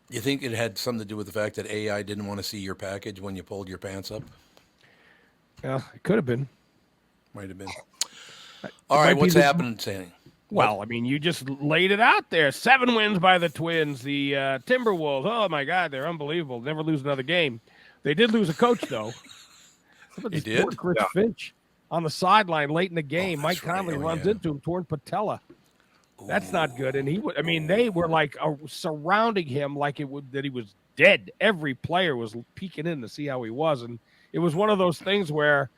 you think it had something to do with the fact that AI didn't want to see your package when you pulled your pants up? Yeah, it could have been. Might have been. All right, what's happening, Sandy? Well, I mean, you just laid it out there. 7 wins by the Twins. The Timberwolves, oh, my God, they're unbelievable. Never lose another game. They did lose a coach, though. He did? Poor Chris Finch on the sideline late in the game. Mike Conley runs into him, torn patella. That's not good. And they were like surrounding him like that he was dead. Every player was peeking in to see how he was. And it was one of those things where,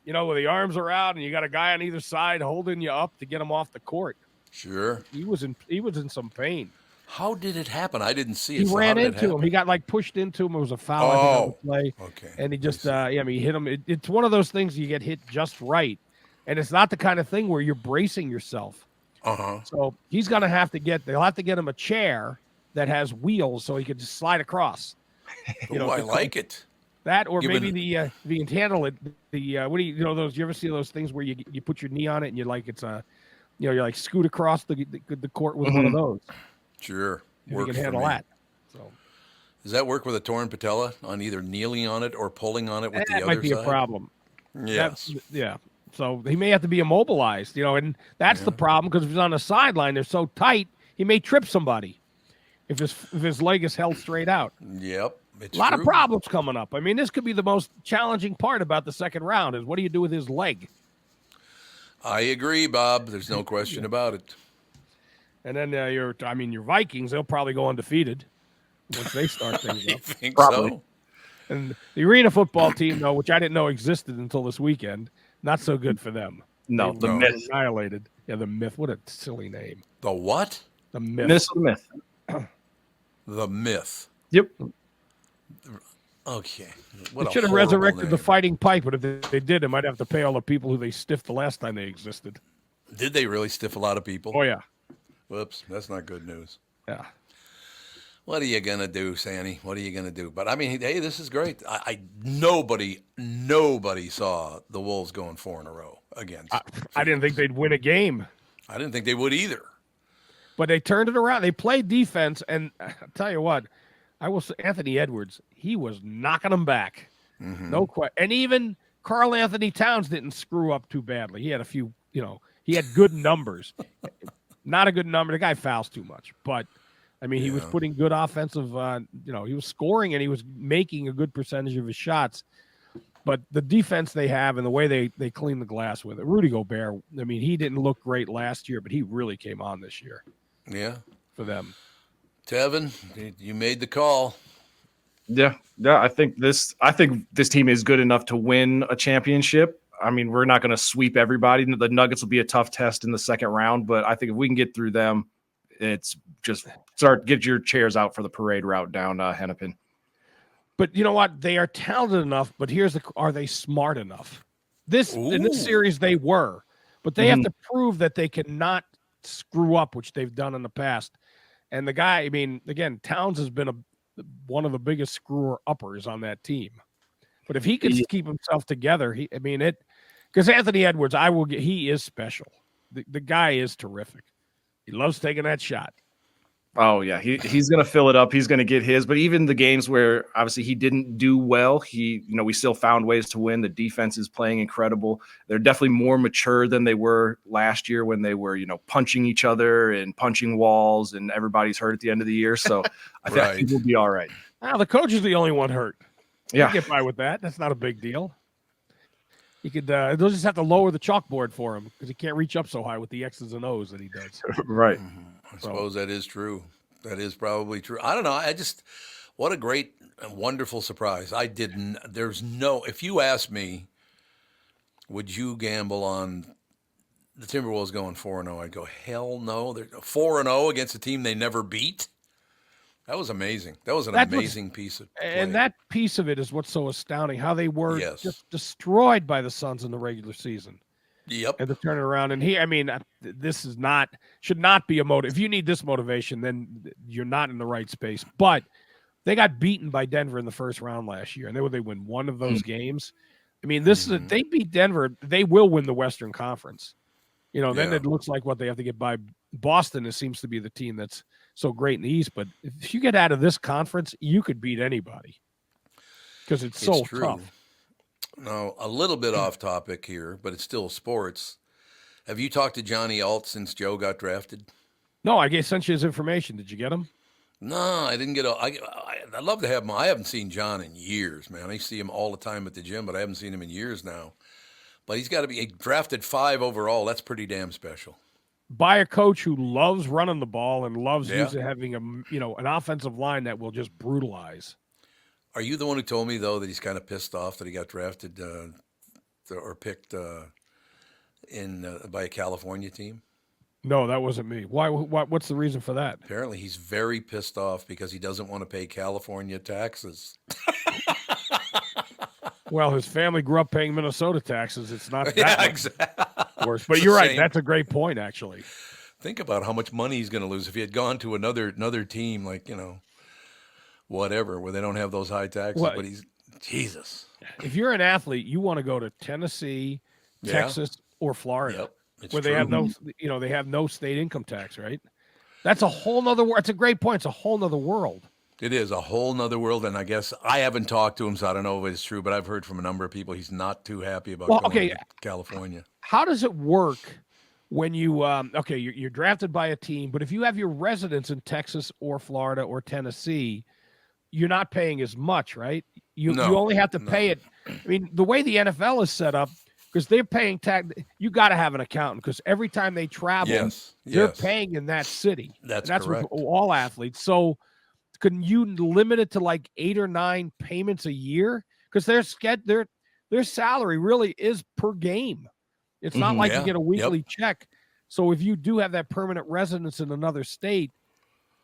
where the arms are out and you got a guy on either side holding you up to get him off the court. Sure. He was in some pain. How did it happen? I didn't see it. He So ran how did it into happen? him. He got pushed into him. It was a foul. I think, on the play. Okay. And he just, he hit him. It's one of those things you get hit just right. And it's not the kind of thing where you're bracing yourself. Uh-huh. So he's going to have to they'll have to get him a chair that has wheels so he can just slide across. I like it. That, or maybe if you can handle it, what do you ever see those things where you put your knee on it and you're like, it's you're like scoot across the court with one of those. Sure. If you can handle that. So does that work with a torn patella on either kneeling on it or pulling on it with the other side? That might be a problem. Yes. Yeah. So he may have to be immobilized, and that's the problem because if he's on the sideline, they're so tight, he may trip somebody if his leg is held straight out. Yep. A lot of problems coming up. I mean, this could be the most challenging part about the second round is what do you do with his leg? I agree, Bob. There's no question about it. And then your Vikings, they'll probably go undefeated once they start things You up. think Probably. so? And the arena football team, though, which I didn't know existed until this weekend, not so good for them. No, They the were Myth. Annihilated. Yeah, the Myth. What a silly name. The what? The Myth. Minnesota Myth. The Myth. Yep. Okay. They should have resurrected the Fighting Pipe, but if they did, they might have to pay all the people who they stiffed the last time they existed. Did they really stiff a lot of people? Oh, yeah. Whoops. That's not good news. Yeah. What are you going to do, Sandy? What are you going to do? But, I mean, hey, this is great. Nobody saw the Wolves going 4 in a row against. I didn't think they'd win a game. I didn't think they would either. But they turned it around. They played defense, and I'll tell you what, I will say Anthony Edwards, he was knocking them back. Mm-hmm. No question. And even Karl Anthony Towns didn't screw up too badly. He had a few, he had good numbers. Not a good number. The guy fouls too much, but I mean, he was putting good offensive, he was scoring and he was making a good percentage of his shots. But the defense they have and the way they clean the glass with it, Rudy Gobert, I mean, he didn't look great last year, but he really came on this year. Yeah. For them. Tevin, you made the call. Yeah. I think this team is good enough to win a championship. I mean, we're not going to sweep everybody. The Nuggets will be a tough test in the second round, but I think if we can get through them, it's just get your chairs out for the parade route down Hennepin. But you know what? They are talented enough, but are they smart enough? In this series they were, but they have to prove that they cannot screw up, which they've done in the past. And the guy, I mean, again, Towns has been one of the biggest screwer-uppers on that team. But if he can keep himself together, because Anthony Edwards, he is special. The guy is terrific. He loves taking that shot. Oh yeah, he's going to fill it up. He's going to get his. But even the games where obviously he didn't do well, we still found ways to win. The defense is playing incredible. They're definitely more mature than they were last year when they were, punching each other and punching walls, and everybody's hurt at the end of the year. So I think we'll be all right. Now the coach is the only one hurt. Yeah, get by with that. That's not a big deal. He could. They'll just have to lower the chalkboard for him because he can't reach up so high with the X's and O's that he does. Right. I suppose that is true. That is probably true. I don't know. What a great and wonderful surprise. If you asked me, would you gamble on the Timberwolves going 4-0? I'd go, hell no. They're 4-0 against a team they never beat. That was amazing. That was an amazing piece of play. And that piece of it is what's so astounding, how they were just destroyed by the Suns in the regular season. Yep. And to turn it around. And this should not be a motive. If you need this motivation, then you're not in the right space. But they got beaten by Denver in the first round last year, and they win one of those games. I mean, they beat Denver. They will win the Western Conference. Then it looks like what they have to get by Boston. It seems to be the team that's so great in the East. But if you get out of this conference, you could beat anybody because it's so tough. Now, a little bit off topic here, but it's still sports. Have you talked to Johnny Alt since Joe got drafted? No, I sent you his information. Did you get him? No, I didn't get. I'd love to have him. I haven't seen John in years, man. I see him all the time at the gym, but I haven't seen him in years now. But he's got to be drafted 5 overall. That's pretty damn special. By a coach who loves running the ball and loves having an offensive line that will just brutalize. Are you the one who told me, though, that he's kind of pissed off that he got drafted or picked by a California team? No, that wasn't me. Why? What's the reason for that? Apparently, he's very pissed off because he doesn't want to pay California taxes. Well, his family grew up paying Minnesota taxes. It's not that worse. But you're right. That's a great point, actually. Think about how much money he's going to lose if he had gone to another team like, whatever, where they don't have those high taxes. But Jesus. If you're an athlete, you want to go to Tennessee, Texas, or Florida, where they have no state income tax, right? That's a whole nother world. It's a great point. It's a whole nother world. It is a whole nother world, and I guess I haven't talked to him, so I don't know if it's true, but I've heard from a number of people he's not too happy about going to California. How does it work when you're drafted by a team, but if you have your residence in Texas or Florida or Tennessee, you're not paying as much, right? You only have to pay it. I mean, the way the NFL is set up, because they're paying tax, you got to have an accountant because every time they travel, they're paying in that city. That's correct. With all athletes. So can you limit it to like 8 or 9 payments a year? Because their salary really is per game. It's not like you get a weekly check. So if you do have that permanent residence in another state,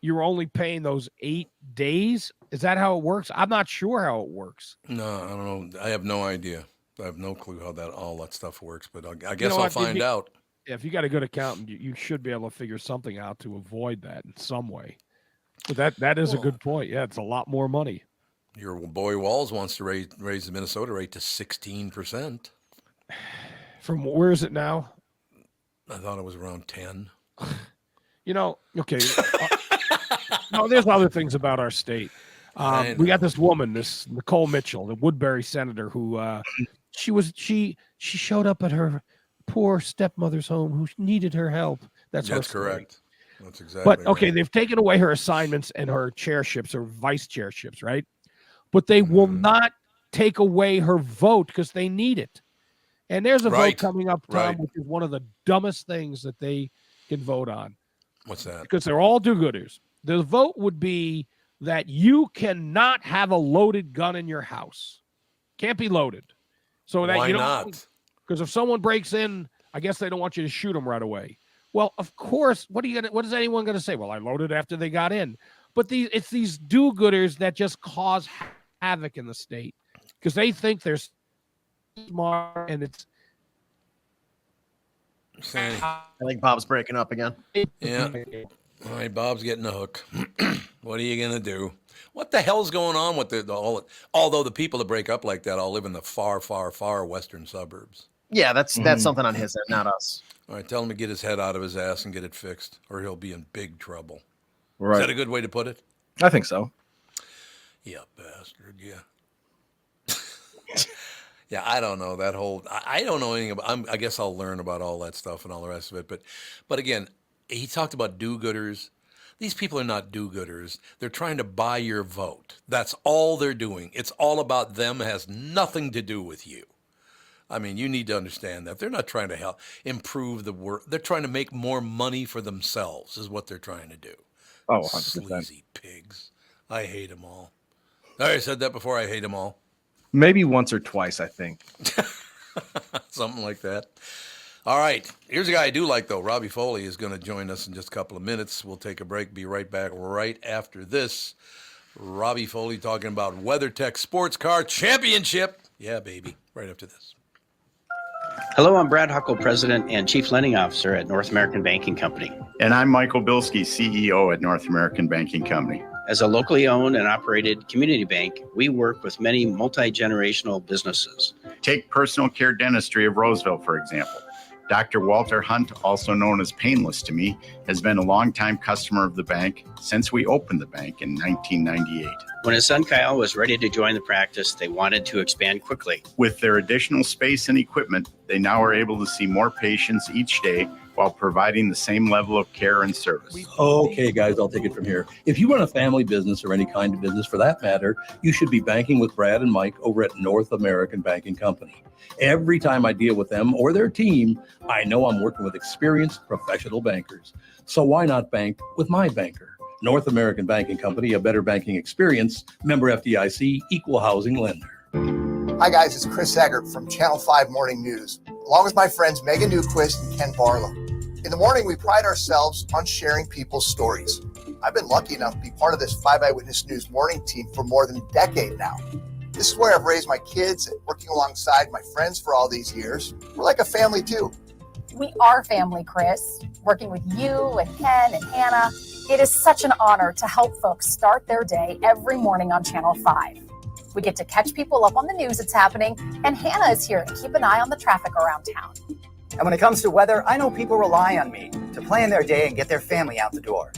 you're only paying those 8 days. Is that how it works? I'm not sure how it works. No, I don't know. I have no idea. I have no clue how all that stuff works, but I guess I'll find out. Yeah, if you got a good accountant, you should be able to figure something out to avoid that in some way. But that is a good point. Yeah, it's a lot more money. Your boy Walls wants to raise the Minnesota rate to 16%. From where is it now? I thought it was around 10. Okay. No, there's other things about our state. We got this woman, this Nicole Mitchell, the Woodbury senator, who She showed up at her poor stepmother's home who needed her help. That's correct. That's exactly. But okay, they've taken away her assignments and her chairships or vice chairships, right? But they will not take away her vote because they need it. And there's a vote coming up, Tom, which is one of the dumbest things that they can vote on. What's that? Because they're all do-gooders. The vote would be that you cannot have a loaded gun in your house. Can't be loaded. So that Why you don't, not? Because if someone breaks in, I guess they don't want you to shoot them right away. Well, of course, what is anyone going to say? Well, I loaded after they got in. But it's these do-gooders that just cause havoc in the state because they think they're smart and it's. Sandy. I think Bob's breaking up again. Yeah. All right, Bob's getting the hook. What are you going to do? What the hell's going on with although the people that break up like that all live in the far, far, far western suburbs. Yeah, that's something on his end, not us. All right, tell him to get his head out of his ass and get it fixed, or he'll be in big trouble. Right. Is that a good way to put it? I think so. Yeah, bastard, yeah. Yeah, I don't know that whole. I don't know anything about. I guess I'll learn about all that stuff and all the rest of it. But again, he talked about do-gooders. These people are not do-gooders. They're trying to buy your vote. That's all they're doing. It's all about them. It has nothing to do with you. I mean, you need to understand that they're not trying to help improve the work. They're trying to make more money for themselves. Is what they're trying to do. Oh, 100%. Sleazy pigs. I hate them all. I already said that before. I hate them all. Maybe once or twice, I think. Something like that. All right. Here's a guy I do like, though. Robby Foley is going to join us in just a couple of minutes. We'll take a break. Be right back right after this. Robby Foley talking about WeatherTech Sportscar Championship. Yeah, baby. Right after this. Hello, I'm Brad Huckle, President and Chief Lending Officer at North American Banking Company. And I'm Michael Bilski, CEO at North American Banking Company. As a locally owned and operated community bank, we work with many multi-generational businesses. Take personal care dentistry of Roseville, for example. Dr. Walter Hunt, also known as Painless to me, has been a longtime customer of the bank since we opened the bank in 1998. When his son Kyle was ready to join the practice, they wanted to expand quickly. With their additional space and equipment, they now are able to see more patients each day while providing the same level of care and service. Okay, guys, I'll take it from here. If you run a family business or any kind of business for that matter, you should be banking with Brad and Mike over at North American Banking Company. Every time I deal with them or their team, I know I'm working with experienced professional bankers. So why not bank with my banker? North American Banking Company, a better banking experience, member FDIC, equal housing lender. Hi guys, it's Chris Egert from Channel 5 Morning News, along with my friends Megan Newquist and Ken Barlow. In the morning, we pride ourselves on sharing people's stories. I've been lucky enough to be part of this 5 Eyewitness News morning team for more than a decade now. This is where I've raised my kids and working alongside my friends for all these years. We're like a family too. We are family, Chris. Working with you and Ken and Hannah, it is such an honor to help folks start their day every morning on Channel 5. We get to catch people up on the news that's happening, and Hannah is here to keep an eye on the traffic around town. And when it comes to weather, I know people rely on me to plan their day and get their family out the door.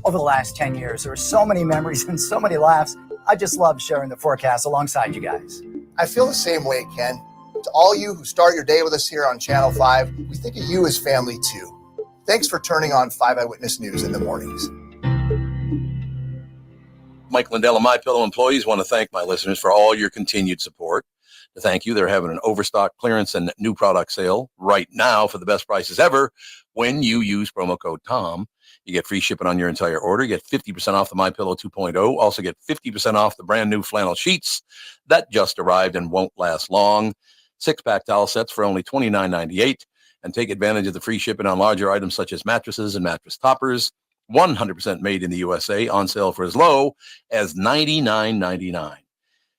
Over the last 10 years, there were so many memories and so many laughs. I just love sharing the forecast alongside you guys. I feel the same way, Ken. To all you who start your day with us here on Channel 5, we think of you as family too. Thanks for turning on 5 Eyewitness News in the mornings. Mike Lindell and MyPillow employees want to thank my listeners for all your continued support. To thank you, they're having an overstock clearance and new product sale right now for the best prices ever. When you use promo code TOM, you get free shipping on your entire order. You get 50% off the MyPillow 2.0. Also get 50% off the brand new flannel sheets that just arrived and won't last long. 6-pack towel sets for only $29.98. And take advantage of the free shipping on larger items such as mattresses and mattress toppers. 100% made in the USA, on sale for as low as $99.99.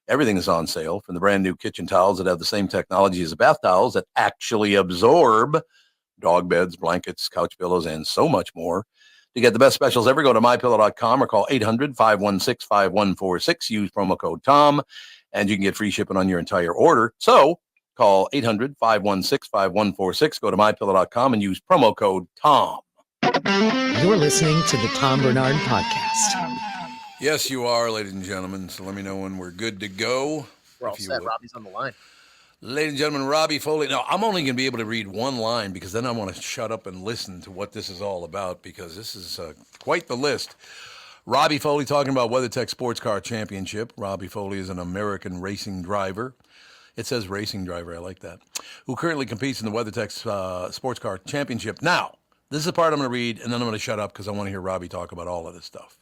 Everything is on sale, from the brand new kitchen towels that have the same technology as the bath towels that actually absorb dog beds, blankets, couch pillows, and so much more. To get the best specials ever, go to mypillow.com or call 800-516-5146. Use promo code TOM, and you can get free shipping on your entire order. So call 800-516-5146. Go to mypillow.com and use promo code TOM. You're listening to the Tom Barnard Podcast. Yes, you are, ladies and gentlemen. So let me know when we're good to go. We're all set. Robbie's on the line. Ladies and gentlemen, Robby Foley. Now, I'm only going to be able to read one line because then I want to shut up and listen to what this is all about because this is quite the list. Robby Foley talking about WeatherTech Sportscar Championship. Robby Foley is an American racing driver. It says racing driver. I like that. Who currently competes in the WeatherTech Sportscar Championship. Now, this is the part I'm going to read, and then I'm going to shut up because I want to hear Robby talk about all of this stuff.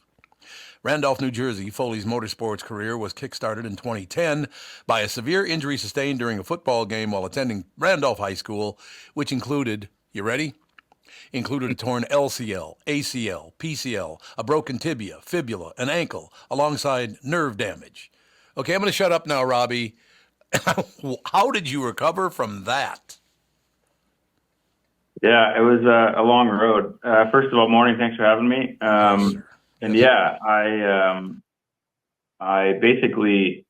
Randolph, New Jersey, Foley's motorsports career was kickstarted in 2010 by a severe injury sustained during a football game while attending Randolph High School, which included, you ready? Included a torn LCL, ACL, PCL, a broken tibia, fibula, an ankle, alongside nerve damage. Okay, I'm going to shut up now, Robby. How did you recover from that? Yeah, it was a long road. First of all, morning, thanks for having me. And yeah, I basically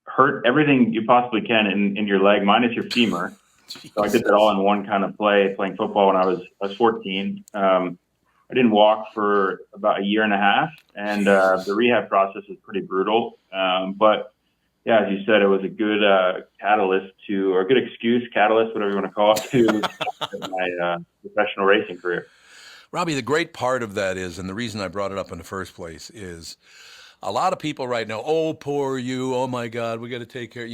hurt everything you possibly can in your leg, minus your femur. So I did that all in one kind of playing football when I was 14. I didn't walk for about a year and a half, and the rehab process was pretty brutal. But yeah, as you said, it was a good catalyst or a good excuse, catalyst, whatever you want to call it, to my professional racing career. Robby, the great part of that is, and the reason I brought it up in the first place is a lot of people right now, oh, poor you, oh my God, we got to take care,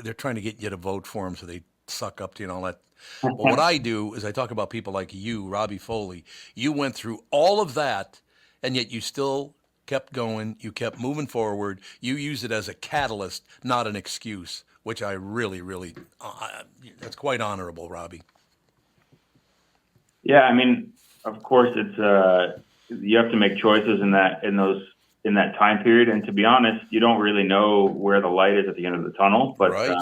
they're trying to get you to vote for them so they suck up to you and all that. But what I do is I talk about people like you, Robby Foley. You went through all of that, and yet you still kept going. You kept moving forward. You use it as a catalyst, not an excuse, which I really, really, that's quite honorable, Robby. Yeah, I mean, of course, it's you have to make choices in that time period, and to be honest, you don't really know where the light is at the end of the tunnel. But right.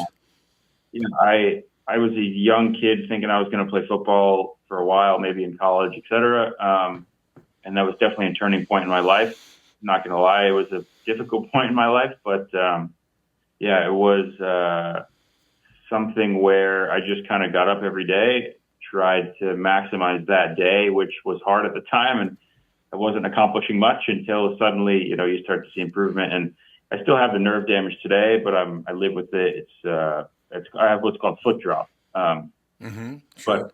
I was a young kid thinking I was going to play football for a while, maybe in college, etc. And that was definitely a turning point in my life. I'm not going to lie, it was a difficult point in my life, but it was something where I just kind of got up every day, tried to maximize that day, which was hard at the time, and I wasn't accomplishing much until suddenly, you start to see improvement. And I still have the nerve damage today, but I live with it. I have what's called foot drop. But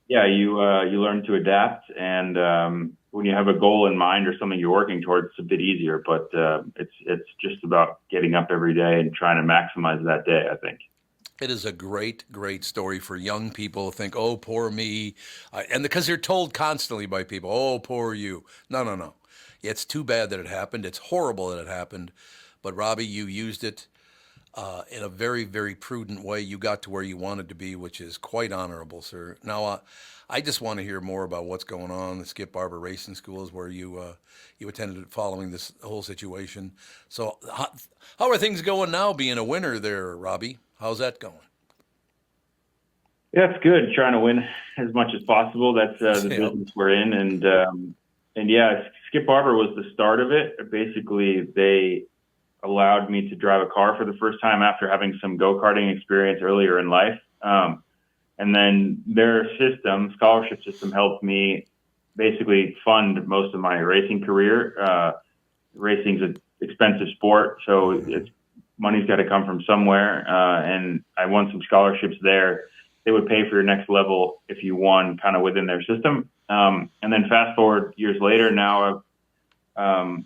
yeah, you learn to adapt, and when you have a goal in mind or something you're working towards, it's a bit easier. But it's just about getting up every day and trying to maximize that day, I think. It is a great, great story for young people to think, oh, poor me. And because they're told constantly by people, oh, poor you. No. It's too bad that it happened. It's horrible that it happened. But, Robby, you used it in a very, very prudent way. You got to where you wanted to be, which is quite honorable, sir. Now, I just want to hear more about what's going on. The Skip Barber Racing School is where you attended following this whole situation. So how are things going now being a winner there, Robby? How's that going? Yeah, it's good. Trying to win as much as possible. That's the business we're in. And yeah, Skip Barber was the start of it. Basically, they allowed me to drive a car for the first time after having some go-karting experience earlier in life. And then their scholarship system, helped me basically fund most of my racing career. Racing's an expensive sport, so money's got to come from somewhere. And I won some scholarships there. They would pay for your next level if you won kind of within their system. And then fast forward years later, now I've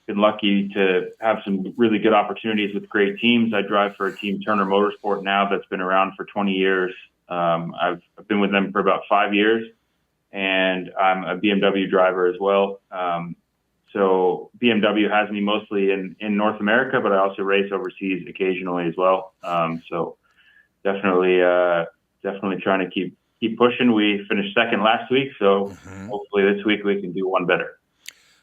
been lucky to have some really good opportunities with great teams. I drive for a team, Turner Motorsport, now that's been around for 20 years. I've been with them for about 5 years, and I'm a BMW driver as well. So BMW has me mostly in North America, but I also race overseas occasionally as well. So definitely trying to keep pushing. We finished second last week, so hopefully this week we can do one better.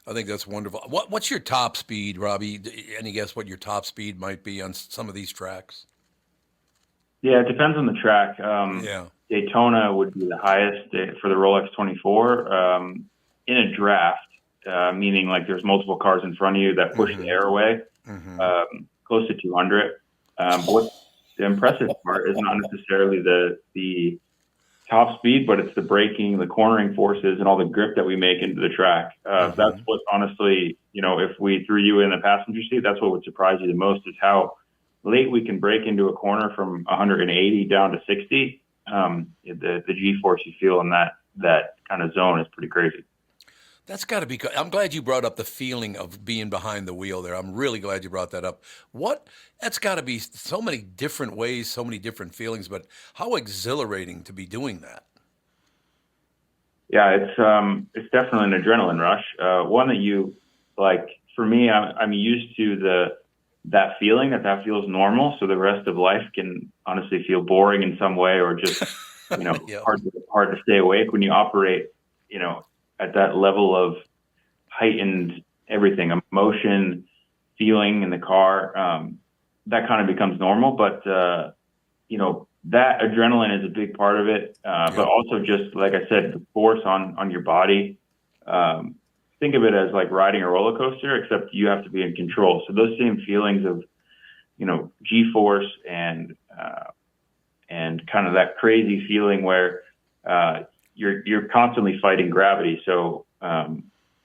I think that's wonderful. What's your top speed, Robby? Any guess what your top speed might be on some of these tracks? Yeah, it depends on the track. Daytona would be the highest for the Rolex 24. In a draft, meaning like there's multiple cars in front of you that push the air away, close to 200. What the impressive part is not necessarily the top speed, but it's the braking, the cornering forces, and all the grip that we make into the track. That's what, honestly, if we threw you in the passenger seat, that's what would surprise you the most, is how late we can break into a corner from 180 down to 60. The G-force you feel in that kind of zone is pretty crazy. That's got to be good. I'm glad you brought up the feeling of being behind the wheel there. I'm really glad you brought that up. That's got to be so many different ways, so many different feelings, but how exhilarating to be doing that. Yeah, it's definitely an adrenaline rush. One that you like. For me, I'm used to that feeling that feels normal. So the rest of life can honestly feel boring in some way, or just Yep. hard to stay awake when you operate, at that level of heightened everything, emotion, feeling in the car. That kind of becomes normal, but that adrenaline is a big part of it. But also, just like I said, the force on your body. Think of it as like riding a roller coaster, except you have to be in control. So those same feelings of, G-force and kind of that crazy feeling where you're constantly fighting gravity. So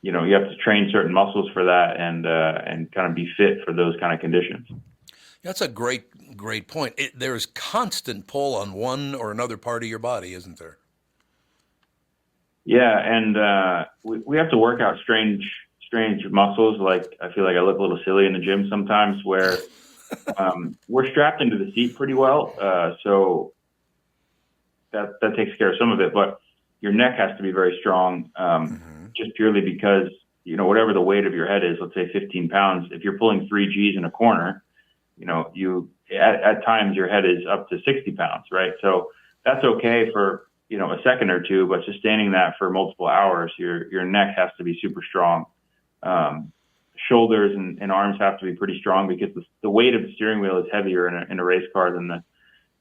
you have to train certain muscles for that and kind of be fit for those kind of conditions. That's a great point. There's constant pull on one or another part of your body, isn't there? Yeah, and we have to work out strange muscles. Like, I feel like I look a little silly in the gym sometimes, where we're strapped into the seat pretty well, so that takes care of some of it. But your neck has to be very strong, just purely because whatever the weight of your head is, let's say 15 pounds. If you're pulling 3 Gs in a corner, you at times your head is up to 60 pounds, right? So that's okay for a second or two, but sustaining that for multiple hours, your neck has to be super strong. Shoulders and arms have to be pretty strong, because the weight of the steering wheel is heavier in a race car than the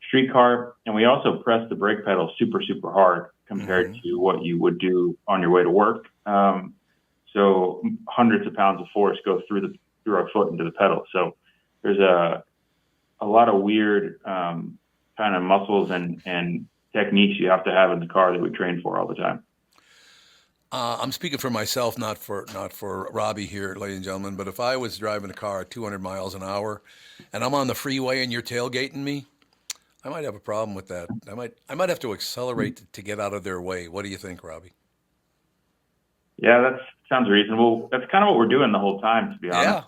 street car. And we also press the brake pedal super, super hard compared to what you would do on your way to work. So hundreds of pounds of force go through our foot into the pedal. So there's a lot of weird kind of muscles and techniques you have to have in the car that we train for all the time. I'm speaking for myself, not for Robby here, ladies and gentlemen. But if I was driving a car at 200 miles an hour, and I'm on the freeway and you're tailgating me, I might have a problem with that. I might have to accelerate to get out of their way. What do you think, Robby? Yeah, that sounds reasonable. That's kind of what we're doing the whole time, to be honest.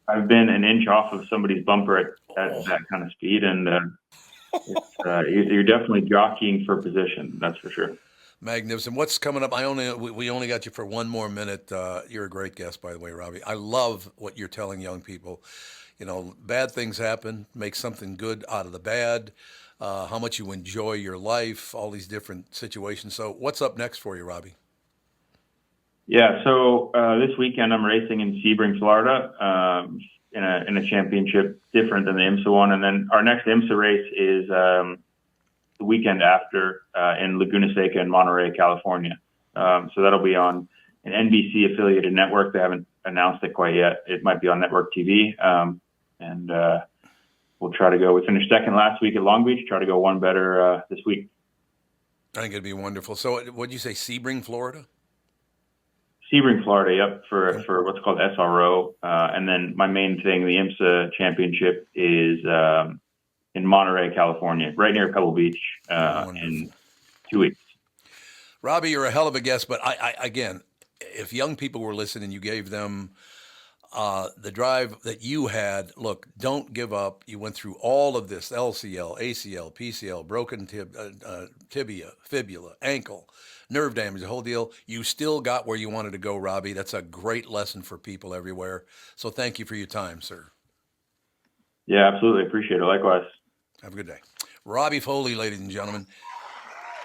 I've been an inch off of somebody's bumper at that kind of speed, and you're definitely jockeying for position. That's for sure. Magnificent. What's coming up? We only got you for one more minute. You're a great guest, by the way, Robby. I love what you're telling young people. Bad things happen. Make something good out of the bad. How much you enjoy your life. All these different situations. So, what's up next for you, Robby? Yeah. So this weekend I'm racing in Sebring, Florida, in a championship different than the IMSA one, and then our next IMSA race is the weekend after in Laguna Seca in Monterey, California. So that'll be on an NBC affiliated network. They haven't announced it quite yet. It might be on network TV. And we'll try to go. We finished second last week at Long Beach. Try to go one better this week. I think it'd be wonderful. So what'd you say, Sebring, Florida? Sebring, Florida, yep, for what's called SRO. And then my main thing, the IMSA championship, is in Monterey, California, right near Pebble Beach, in 2 weeks. Robby, you're a hell of a guest, but I again, if young people were listening, you gave them the drive that you had. Look, don't give up. You went through all of this: LCL, ACL, PCL, broken tibia, fibula, ankle, nerve damage, the whole deal. You still got where you wanted to go, Robby. That's a great lesson for people everywhere. So thank you for your time, sir. Yeah, absolutely. Appreciate it. Likewise. Have a good day. Robby Foley, ladies and gentlemen.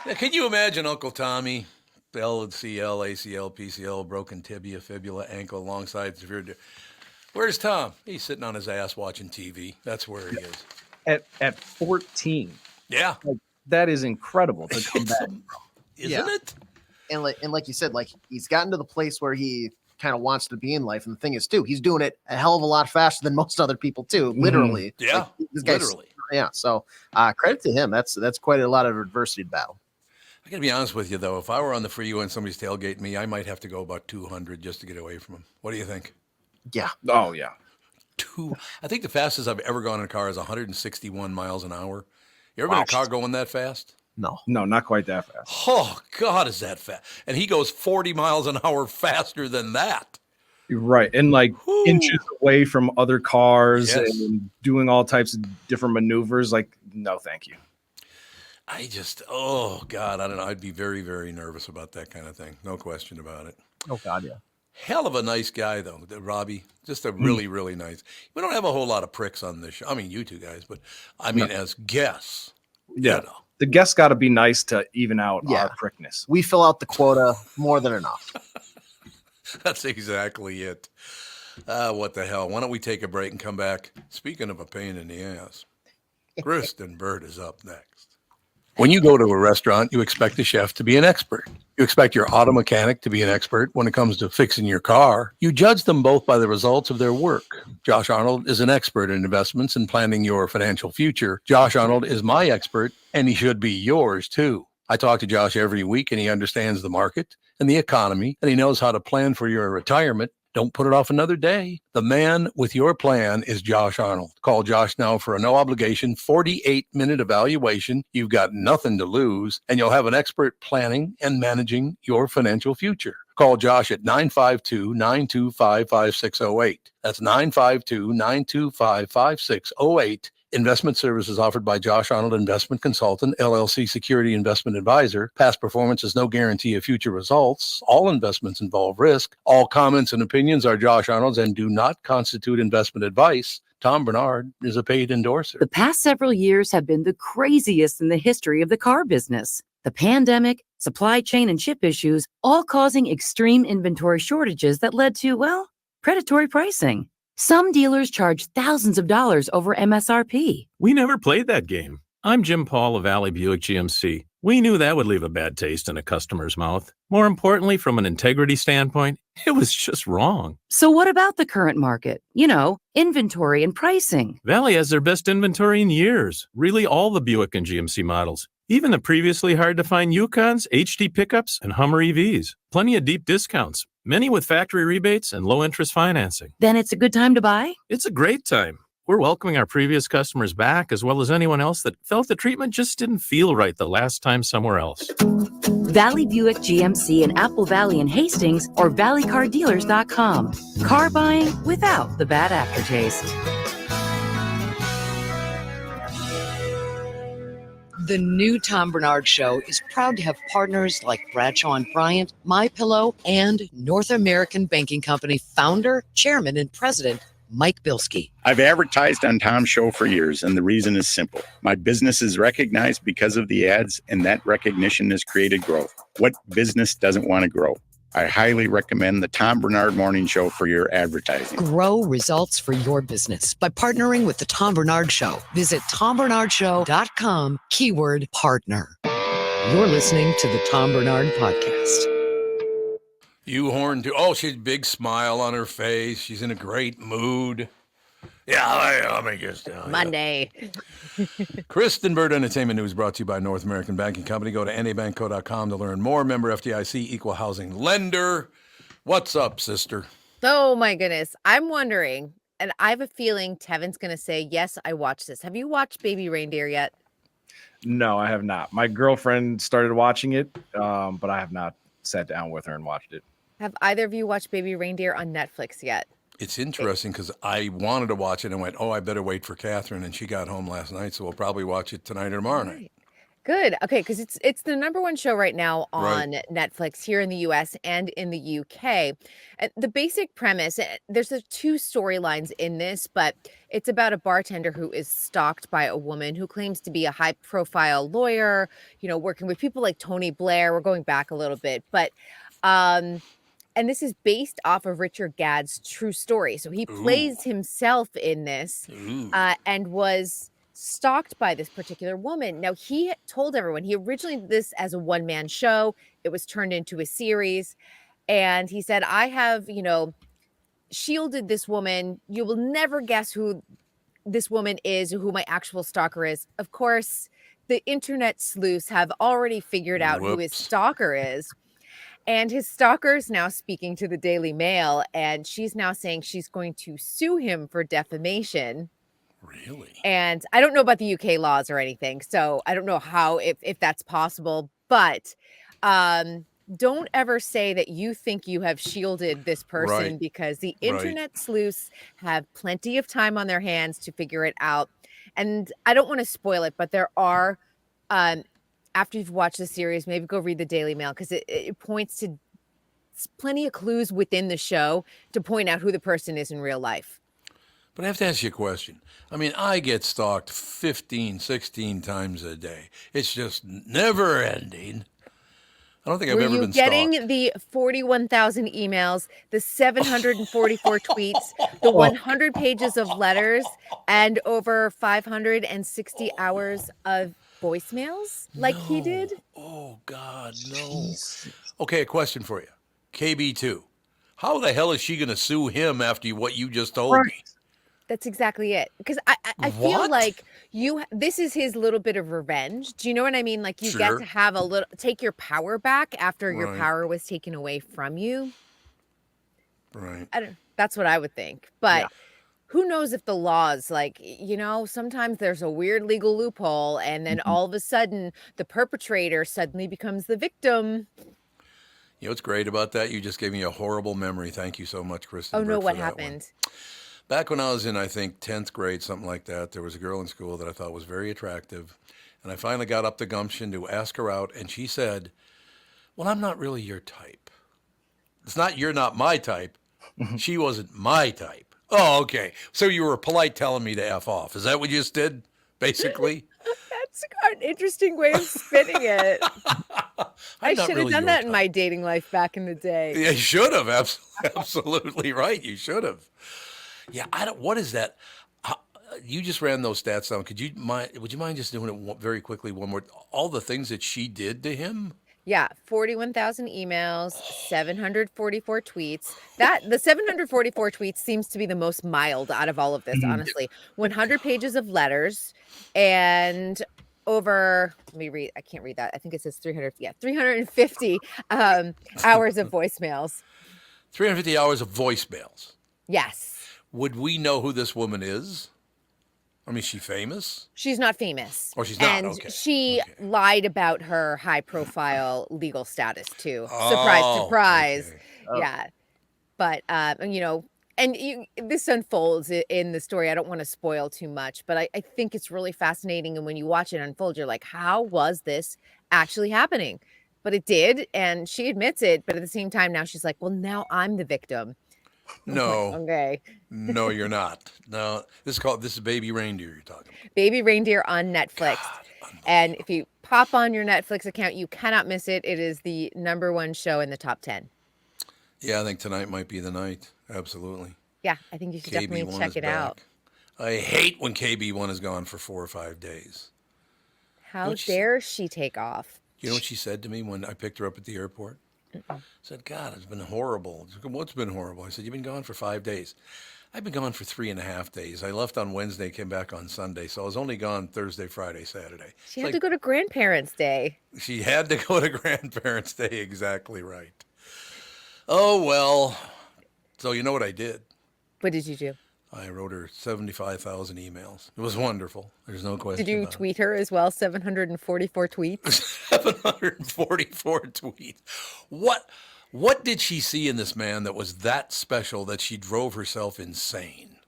Now, can you imagine Uncle Tommy, LCL, ACL, PCL, broken tibia, fibula, ankle, alongside severe. Where's Tom? He's sitting on his ass watching TV. That's where he is. At 14. Yeah. That is incredible to come back from. Isn't it? And like you said, like he's gotten to the place where he kind of wants to be in life. And the thing is, too, he's doing it a hell of a lot faster than most other people, too. Literally. Yeah. Like, this guy's, literally. Yeah. So credit to him. That's quite a lot of adversity to battle. I got to be honest with you, though. If I were on the freeway and somebody's tailgating me, I might have to go about 200 just to get away from him. What do you think? Yeah. Oh, yeah. I think the fastest I've ever gone in a car is 161 miles an hour. You ever been in a car going that fast? No, not quite that fast. Oh, God, is that fast. And he goes 40 miles an hour faster than that. You're right. And like inches away from other cars Yes. and doing all types of different maneuvers. Like, no, thank you. Oh, God, I don't know. I'd be very, very nervous about that kind of thing. No question about it. Oh, God, yeah. Hell of a nice guy, though, Robbie. Just a really, really nice. We don't have a whole lot of pricks on this show. I mean, you two guys, but I mean, as guests. Yeah. The guests got to be nice to even out Yeah. our prickness. We fill out the quota more than enough. That's exactly it. What the hell? Why don't we take a break and come back? Speaking of a pain in the ass, Kristen Bird is up next. When you go to a restaurant, you expect the chef to be an expert. You expect your auto mechanic to be an expert when it comes to fixing your car. You judge them both by the results of their work. Josh Arnold is an expert in investments and planning your financial future. Josh Arnold is my expert, and he should be yours too. I talk to Josh every week, and he understands the market and the economy, and he knows how to plan for your retirement. Don't put it off another day. The man with your plan is Josh Arnold. Call Josh now for a no-obligation 48-minute evaluation. You've got nothing to lose, and you'll have an expert planning and managing your financial future. Call Josh at 952-925-5608. That's 952-925-5608. Investment services offered by Josh Arnold Investment Consultant, LLC Security Investment Advisor. Past performance is no guarantee of future results. All investments involve risk. All comments and opinions are Josh Arnold's and do not constitute investment advice. Tom Barnard is a paid endorser. The past several years have been the craziest in the history of the car business. The pandemic, supply chain and chip issues, all causing extreme inventory shortages that led to, well, predatory pricing. Some dealers charge thousands of dollars over MSRP. We never played that game. I'm Jim Paul of Valley Buick GMC. We knew that would leave a bad taste in a customer's mouth. More importantly, from an integrity standpoint, it was just wrong. So what about the current market? You know, inventory and pricing. Valley has their best inventory in years. Really all the Buick and GMC models. Even the previously hard-to-find Yukons, HD pickups, and Hummer EVs. Plenty of deep discounts. Many with factory rebates and low-interest financing. Then it's a good time to buy? It's a great time. We're welcoming our previous customers back, as well as anyone else that felt the treatment just didn't feel right the last time somewhere else. Valley Buick GMC in Apple Valley and Hastings or valleycardealers.com. Car buying without the bad aftertaste. The new Tom Barnard Show is proud to have partners like Bradshaw & Bryant, MyPillow, and North American Banking Company founder, chairman, and president, Mike Bilski. I've advertised on Tom's show for years, and the reason is simple. My business is recognized because of the ads, and that recognition has created growth. What business doesn't want to grow? I highly recommend the Tom Barnard Morning Show for your advertising. Grow results for your business by partnering with the Tom Barnard Show. Visit TomBarnardShow.com, keyword partner. You're listening to the Tom Barnard Podcast. You horn too. Oh, she's a big smile on her face. She's in a great mood. Yeah, let me just tell you. Monday. Kristen Bird Entertainment News brought to you by North American Banking Company. Go to nabankco.com to learn more. Member FDIC, equal housing lender. What's up, sister? Oh, my goodness. I'm wondering, and I have a feeling Tevin's going to say, yes, I watched this. Have you watched Baby Reindeer yet? No, I have not. My girlfriend started watching it, but I have not sat down with her and watched it. Have either of you watched Baby Reindeer on Netflix yet? It's interesting because I wanted to watch it and went, I better wait for Catherine. And she got home last night, so we'll probably watch it tonight or tomorrow night. Good. Okay, because it's the number one show right now on Right. Netflix here in the U.S. and in the UK. And the basic premise, there's two storylines in this, but it's about a bartender who is stalked by a woman who claims to be a high-profile lawyer, working with people like Tony Blair. We're going back a little bit, but and this is based off of Richard Gadd's true story. So he plays himself in this and was stalked by this particular woman. Now, he told everyone, he originally did this as a one-man show. It was turned into a series. And he said, I have, shielded this woman. You will never guess who this woman is, who my actual stalker is. Of course, the internet sleuths have already figured out who his stalker is. And his stalker's now speaking to the Daily Mail, and she's now saying she's going to sue him for defamation. Really? And I don't know about the UK laws or anything, so I don't know how if that's possible. But don't ever say that you think you have shielded this person, Right. because the Right. internet sleuths have plenty of time on their hands to figure it out. And I don't want to spoil it, but there are, after you've watched the series, maybe go read the Daily Mail, because it points to plenty of clues within the show to point out who the person is in real life. But I have to ask you a question. I mean, I get stalked 15, 16 times a day. It's just never ending. I don't think I've ever been stalked. Were you getting the 41,000 emails, the 744 tweets, the 100 pages of letters, and over 560 hours of voicemails like he did? Oh, God, no. Okay, a question for you. KB2. How the hell is she going to sue him after what you just told me? That's exactly it. Because I feel What? like this is his little bit of revenge. Do you know what I mean? Like, you get Sure. to have take your power back after your Right. power was taken away from you. Right. That's what I would think. But Yeah. who knows if the laws, like, sometimes there's a weird legal loophole, and then all of a sudden the perpetrator suddenly becomes the victim. You know what's great about that? You just gave me a horrible memory. Thank you so much, Kristen. Oh, no, Burke, what for that one. happened? Back when I was in, I think, 10th grade, something like that, there was a girl in school that I thought was very attractive. And I finally got up the gumption to ask her out. And she said, well, I'm not really your type. It's not you're not my type. She wasn't my type. Oh, okay. So you were polite telling me to F off. Is that what you just did, basically? That's an interesting way of spinning it. I not should have really done your that in my dating life back in the day. Yeah, you should have. Absolutely right. You should have. Yeah, what is that? You just ran those stats down. Would you mind just doing it very quickly one more? All the things that she did to him? Yeah, 41,000 emails, 744 tweets. The 744 tweets seems to be the most mild out of all of this, honestly. 100 pages of letters, and over, let me read, I can't read that. I think it says 350 hours of voicemails. 350 hours of voicemails. Yes. Would we know who this woman is? I mean, is she famous? She's not famous. Oh, she's not? And Okay. she lied about her high-profile legal status, too. Surprise, surprise. Okay. Oh. Yeah. But, this unfolds in the story. I don't want to spoil too much, but I think it's really fascinating. And when you watch it unfold, you're like, how was this actually happening? But it did, and she admits it. But at the same time, now she's like, well, now I'm the victim. No. Okay. No, you're not. No, this is Baby Reindeer you're talking about. Baby Reindeer on Netflix. And if you pop on your Netflix account, you cannot miss it. It is the #1 show in the top 10. Yeah, I think tonight might be the night. Absolutely. Yeah, I think you should definitely KB1 check is it out. back. I hate when KB1 is gone for 4 or 5 days. How dare she take off? You know what she said to me when I picked her up at the airport? Said, God, it's been horrible. What's been horrible? I said, you've been gone for 5 days. I've been gone for 3.5 days. I left on Wednesday, came back on Sunday. So I was only gone Thursday, Friday, Saturday. She had to go to Grandparents' Day. She had to go to Grandparents' Day. Exactly right. Oh, well. So you know what I did? What did you do? I wrote her 75,000 emails. It was wonderful. There's no question Did you about it. tweet her as well? 744 tweets? 744 tweets. What did she see in this man that was that special that she drove herself insane?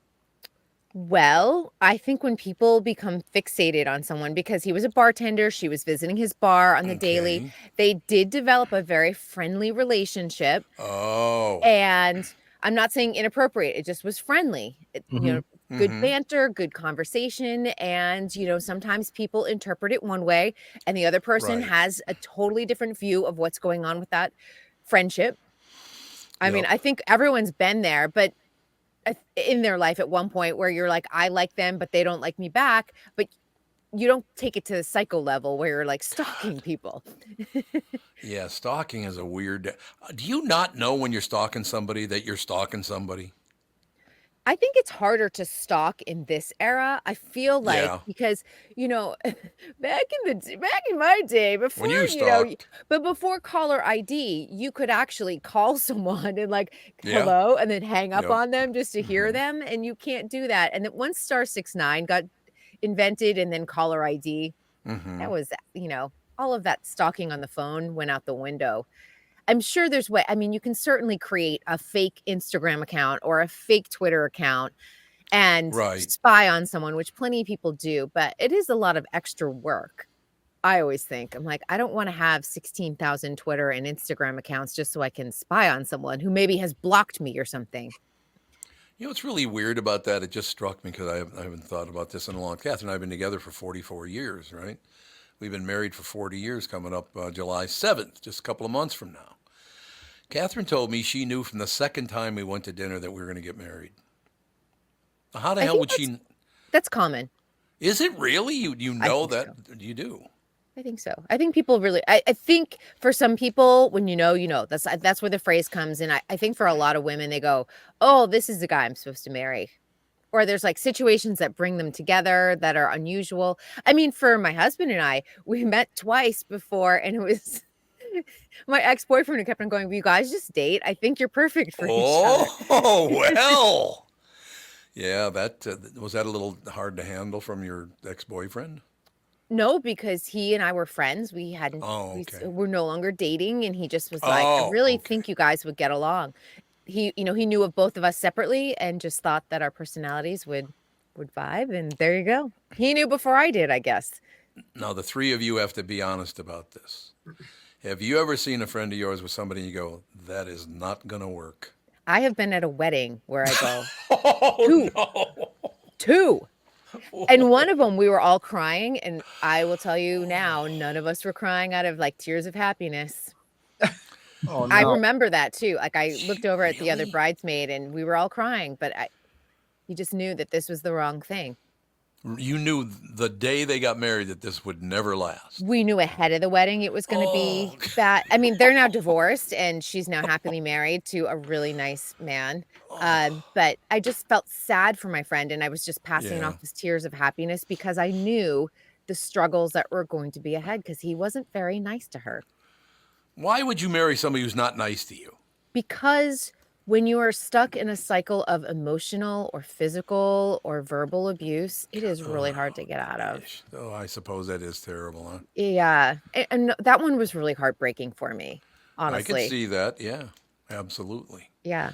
Well, I think when people become fixated on someone, because he was a bartender, she was visiting his bar on the daily, they did develop a very friendly relationship. Oh. And I'm not saying inappropriate. It just was friendly. Good banter, good conversation. And, sometimes people interpret it one way and the other person has a totally different view of what's going on with that friendship. I mean, I think everyone's been there, but in their life at one point where you're like, I like them, but they don't like me back. But you don't take it to the psycho level where you're like stalking people. Yeah, stalking is a weird. Do you not know when you're stalking somebody that you're stalking somebody? I think it's harder to stalk in this era. I feel like Yeah. because back in my day before When you know, stalked. but before caller ID, you could actually call someone and like Yeah. hello and then hang up Yep. on them just to hear them, and you can't do that. And then once *69 got invented and then caller ID, that was all of that stalking on the phone went out the window. I'm sure there's way. I mean, you can certainly create a fake Instagram account or a fake Twitter account and Right. spy on someone, which plenty of people do, but it is a lot of extra work. I always think, I'm like, I don't want to have 16,000 Twitter and Instagram accounts just so I can spy on someone who maybe has blocked me or something. You know what's really weird about that? It just struck me because I haven't thought about this in a long time. Catherine and I have been together for 44 years, right? We've been married for 40 years coming up July 7th, just a couple of months from now. Catherine told me she knew from the second time we went to dinner that we were going to get married. How the hell would she? That's common. Is it really? You know that? So. You do? I think so. I think people really, I think for some people, when you know, that's where the phrase comes in. I think for a lot of women, they go, oh, this is the guy I'm supposed to marry. Or there's like situations that bring them together that are unusual. I mean, for my husband and I, we met twice before, and it was my ex-boyfriend who kept on going, you guys just date. I think you're perfect for each other. Oh, well. Yeah, that was that a little hard to handle from your ex-boyfriend? No, because he and I were friends. We hadn't, we're no longer dating. And he just was like, I really think you guys would get along. He knew of both of us separately and just thought that our personalities would vibe. And there you go. He knew before I did, I guess. Now, the three of you have to be honest about this. Have you ever seen a friend of yours with somebody and you go, that is not going to work? I have been at a wedding where I go, two. And one of them, we were all crying. And I will tell you now, none of us were crying out of like tears of happiness. Oh, no. I remember that too. Like I looked over at the other bridesmaid and we were all crying, but you just knew that this was the wrong thing. You knew the day they got married that this would never last. We knew ahead of the wedding it was going to be that. I mean, they're now divorced and she's now happily married to a really nice man. But I just felt sad for my friend, and I was just passing off his tears of happiness because I knew the struggles that were going to be ahead because he wasn't very nice to her. Why would you marry somebody who's not nice to you? Because when you are stuck in a cycle of emotional or physical or verbal abuse, it is really hard to get out of. Oh, I suppose that is terrible, huh? Yeah. And that one was really heartbreaking for me, honestly. I can see that. Yeah, absolutely. Yeah.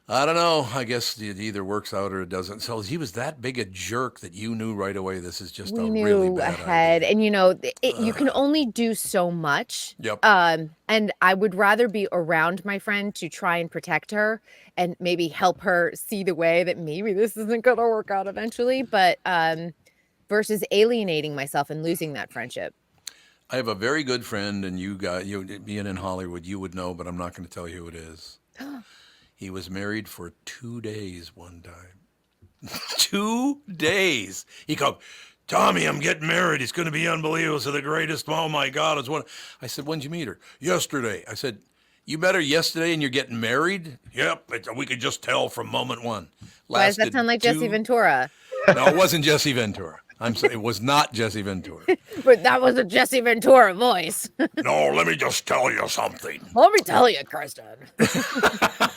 I don't know. I guess it either works out or it doesn't. So he was that big a jerk that you knew right away this is just We a knew really bad ahead. idea. And you can only do so much. Yep. And I would rather be around my friend to try and protect her and maybe help her see the way that maybe this isn't going to work out eventually, but versus alienating myself and losing that friendship. I have a very good friend, and you being in Hollywood, you would know, but I'm not going to tell you who it is. He was married for 2 days one time. 2 days. He called, Tommy, I'm getting married. It's going to be unbelievable. It's the greatest. Oh, my God. It's one. I said, when'd you meet her? Yesterday. I said, you met her yesterday and you're getting married? Yep. We could just tell from moment one. Why does that sound like Jesse Ventura? No, it wasn't Jesse Ventura. I'm sorry. It was not Jesse Ventura. But that was a Jesse Ventura voice. No, let me just tell you something. Let me tell you, Kristen.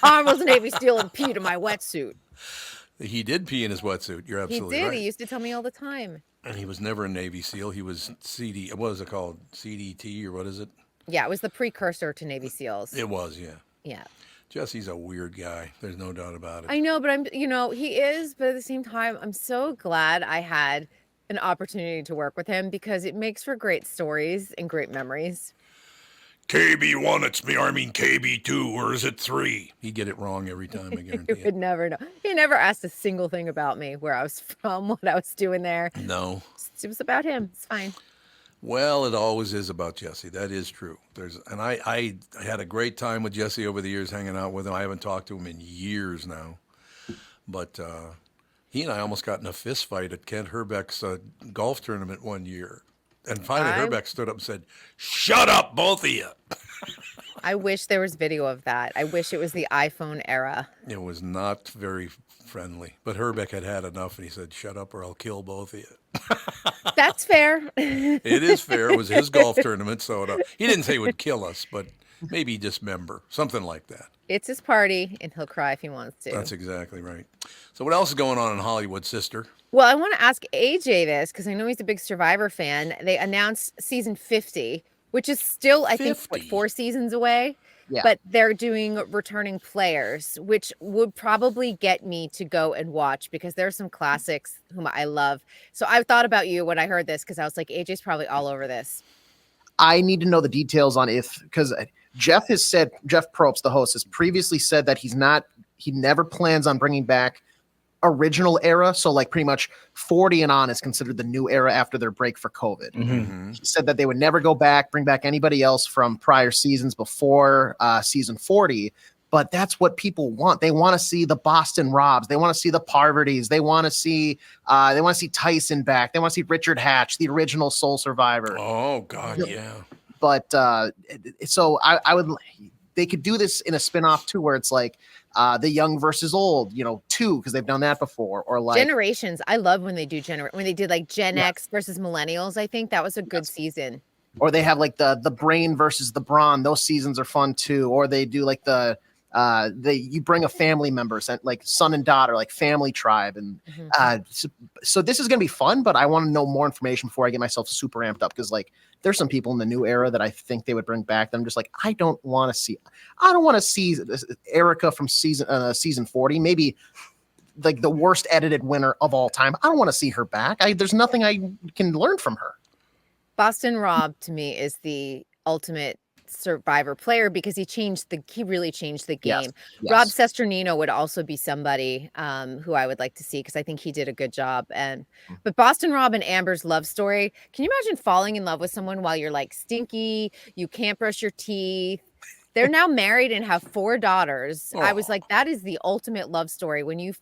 I was a Navy SEAL and peed in my wetsuit. He did pee in his wetsuit. You're absolutely He did. right. He used to tell me all the time. And he was never a Navy SEAL. He was what is it called? CDT or what is it? Yeah, it was the precursor to Navy SEALs. It was, yeah. Yeah. Jesse's a weird guy. There's no doubt about it. I know, but he is, but at the same time, I'm so glad I had an opportunity to work with him because it makes for great stories and great memories. KB1, it's me. I mean KB2, or is it 3? He'd get it wrong every time, I guarantee You would never know. He never asked a single thing about me, where I was from, what I was doing there. No. It was about him. It's fine. Well, it always is about Jesse. That is true. I had a great time with Jesse over the years hanging out with him. I haven't talked to him in years now. But he and I almost got in a fist fight at Kent Herbeck's golf tournament one year. And finally, Herbeck stood up and said, "Shut up, both of you." I wish there was video of that. I wish it was the iPhone era. It was not very friendly. But Herbeck had enough, and he said, "Shut up, or I'll kill both of you." That's fair. It is fair. It was his golf tournament, so he didn't say he would kill us, but maybe dismember, something like that. It's his party, and he'll cry if he wants to. That's exactly right. So what else is going on in Hollywood, sister? Well, I want to ask AJ this because I know he's a big Survivor fan. They announced season 50, which is still, I think, 4 seasons away. Yeah. But they're doing returning players, which would probably get me to go and watch because there's some classics whom I love. So I thought about you when I heard this because I was like, AJ's probably all over this. I need to know the details on because Jeff Probst, the host, has previously said that he never plans on bringing back original era. So like pretty much 40 and on is considered the new era after their break for COVID. Mm-hmm. He said that they would never bring back anybody else from prior seasons before season 40. But that's what people want. They want to see the Boston Robs. They want to see the Parverdys. They want to see Tyson back. They want to see Richard Hatch, the original Soul Survivor. Oh God, yeah. But so I would. They could do this in a spinoff too, where it's like the young versus old, 2, because they've done that before, or like Generations. I love when they do when they did like Gen X versus Millennials. I think that was a good season. Or they have like the Brain versus the Brawn. Those seasons are fun too. Or they do like you bring a family member, like son and daughter, like Family Tribe, and so this is gonna be fun. But I want to know more information before I get myself super amped up, because like there's some people in the new era that I think they would bring back that I'm just like, I don't want to see Erica from season 40, maybe like the worst edited winner of all time. I don't want to see her back. There's nothing I can learn from her. Boston Rob to me is the ultimate Survivor player because he really changed the game. Yes. Rob Sesternino would also be somebody who I would like to see because I think he did a good job. But Boston Rob and Amber's love story, can you imagine falling in love with someone while you're like stinky, you can't brush your teeth? They're now married and have 4 daughters. I was like, that is the ultimate love story when you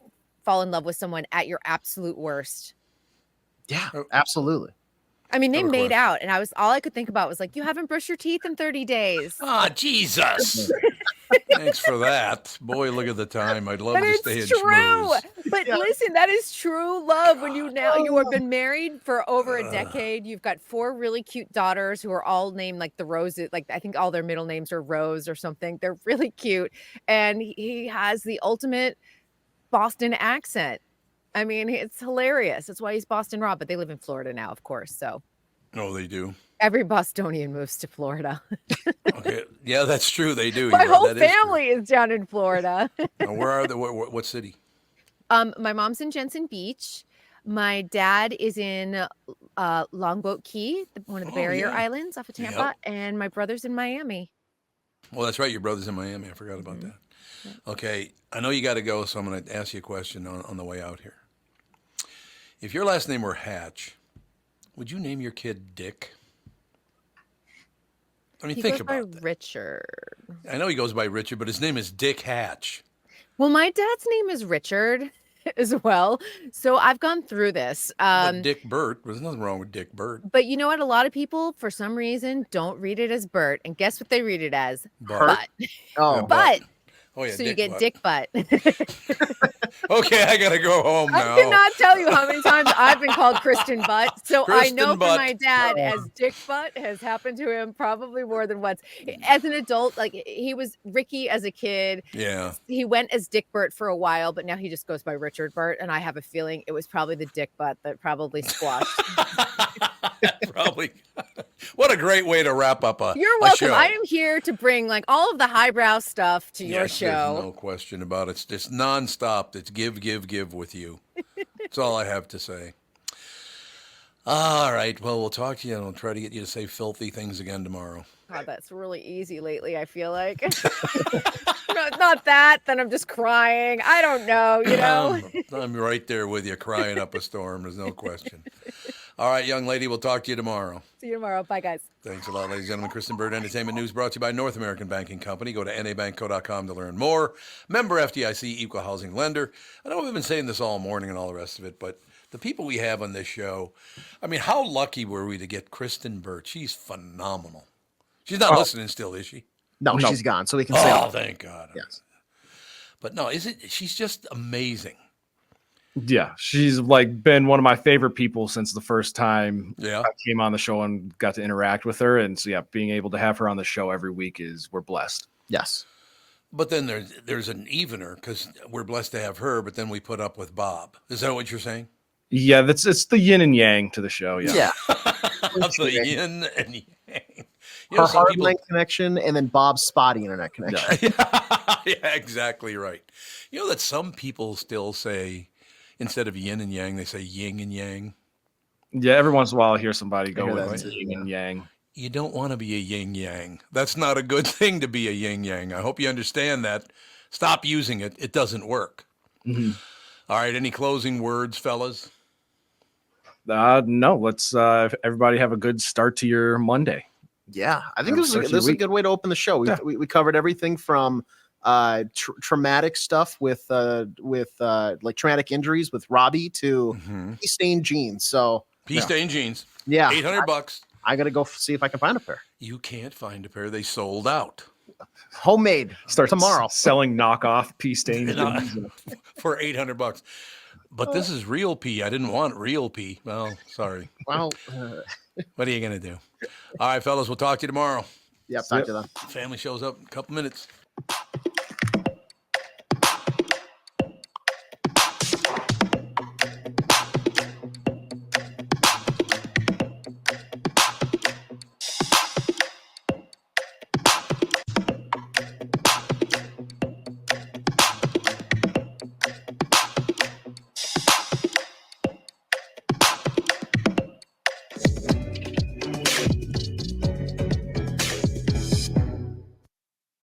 fall in love with someone at your absolute worst. Yeah, absolutely. I mean, they made out, and all I could think about was like, you haven't brushed your teeth in 30 days. Ah, Jesus. Thanks for that. Boy, look at the time. I'd love to stay in schmooze. But listen, that is true love when you have been married for over a decade. You've got 4 really cute daughters who are all named like the Roses. Like I think all their middle names are Rose or something. They're really cute. And he has the ultimate Boston accent. I mean, it's hilarious. That's why he's Boston Rob, but they live in Florida now, of course. So, oh, they do. Every Bostonian moves to Florida. Okay, yeah, that's true. They do. My whole family is down in Florida. Now, where are they? What city? My mom's in Jensen Beach. My dad is in Longboat Key, one of the barrier islands off of Tampa, and my brother's in Miami. Well, that's right. Your brother's in Miami. I forgot about that. Okay, I know you got to go, so I'm going to ask you a question on the way out here. If your last name were Hatch, would you name your kid Dick? I mean, think about that. Richard. I know he goes by Richard, but his name is Dick Hatch. Well, my dad's name is Richard as well, so I've gone through this. But Dick Burt, there's nothing wrong with Dick Burt. But you know what? A lot of people, for some reason, don't read it as Burt, and guess what they read it as? Butt. Oh, butt. Oh, yeah, so you get Dick Butt. Okay, I got to go home now. I cannot tell you how many times I've been called Kristen Butt. So I know for my dad, as Dick Butt has happened to him probably more than once. As an adult, like he was Ricky as a kid. Yeah. He went as Dick Burt for a while, but now he just goes by Richard Burt. And I have a feeling it was probably the Dick Butt that probably squashed. Probably. What a great way to wrap up a You're welcome. show. I am here to bring like all of the highbrow stuff to your show. There's no question about it. It's just nonstop. It's give with you. That's all I have to say. All right. Well, we'll talk to you, and I'll try to get you to say filthy things again tomorrow. God, that's really easy lately, I feel like. Not that, then I'm just crying. I don't know, you know? I'm right there with you, crying up a storm. There's no question. All right, young lady, we'll talk to you tomorrow. See you tomorrow. Bye, guys. Thanks a lot, ladies and gentlemen. Kristen Bird Entertainment News brought to you by North American Banking Company. Go to nabankco.com to learn more. Member FDIC, equal housing lender. I know we've been saying this all morning and all the rest of it, but the people we have on this show, I mean, how lucky were we to get Kristen Bird? She's phenomenal. She's not listening still, is she? No, she's gone, so we can say. Oh, thank God. Yes. But no, she's just amazing. Yeah, she's like been one of my favorite people since the first time I came on the show and got to interact with her. And so, yeah, being able to have her on the show every week we're blessed. Yes. But then there's an evener because we're blessed to have her, but then we put up with Bob. Is that what you're saying? Yeah, it's the yin and yang to the show. Yeah. The yin and yang. Her hard internet connection and then Bob's spotty internet connection. Yeah, exactly right. You know that some people still say, instead of yin and yang, they say yin and yang. Yeah, every once in a while I hear somebody go with yin and yang. You don't want to be a yin yang. That's not a good thing to be a yin yang. I hope you understand that. Stop using it. It doesn't work. Mm-hmm. All right. Any closing words, fellas? No. Let's everybody have a good start to your Monday. Yeah, I think this is a good way to open the show. We covered everything from traumatic stuff with like traumatic injuries with Robby to pea-stained jeans. So pea-stained jeans. Yeah, $800. I gotta go see if I can find a pair. You can't find a pair. They sold out. Homemade. Start tomorrow selling knockoff pea-stained jeans for $800. But this is real pea. I didn't want real pea. Well, sorry. Well, what are you gonna do? All right, fellas. We'll talk to you tomorrow. Yep. Talk to them. Family shows up in a couple minutes.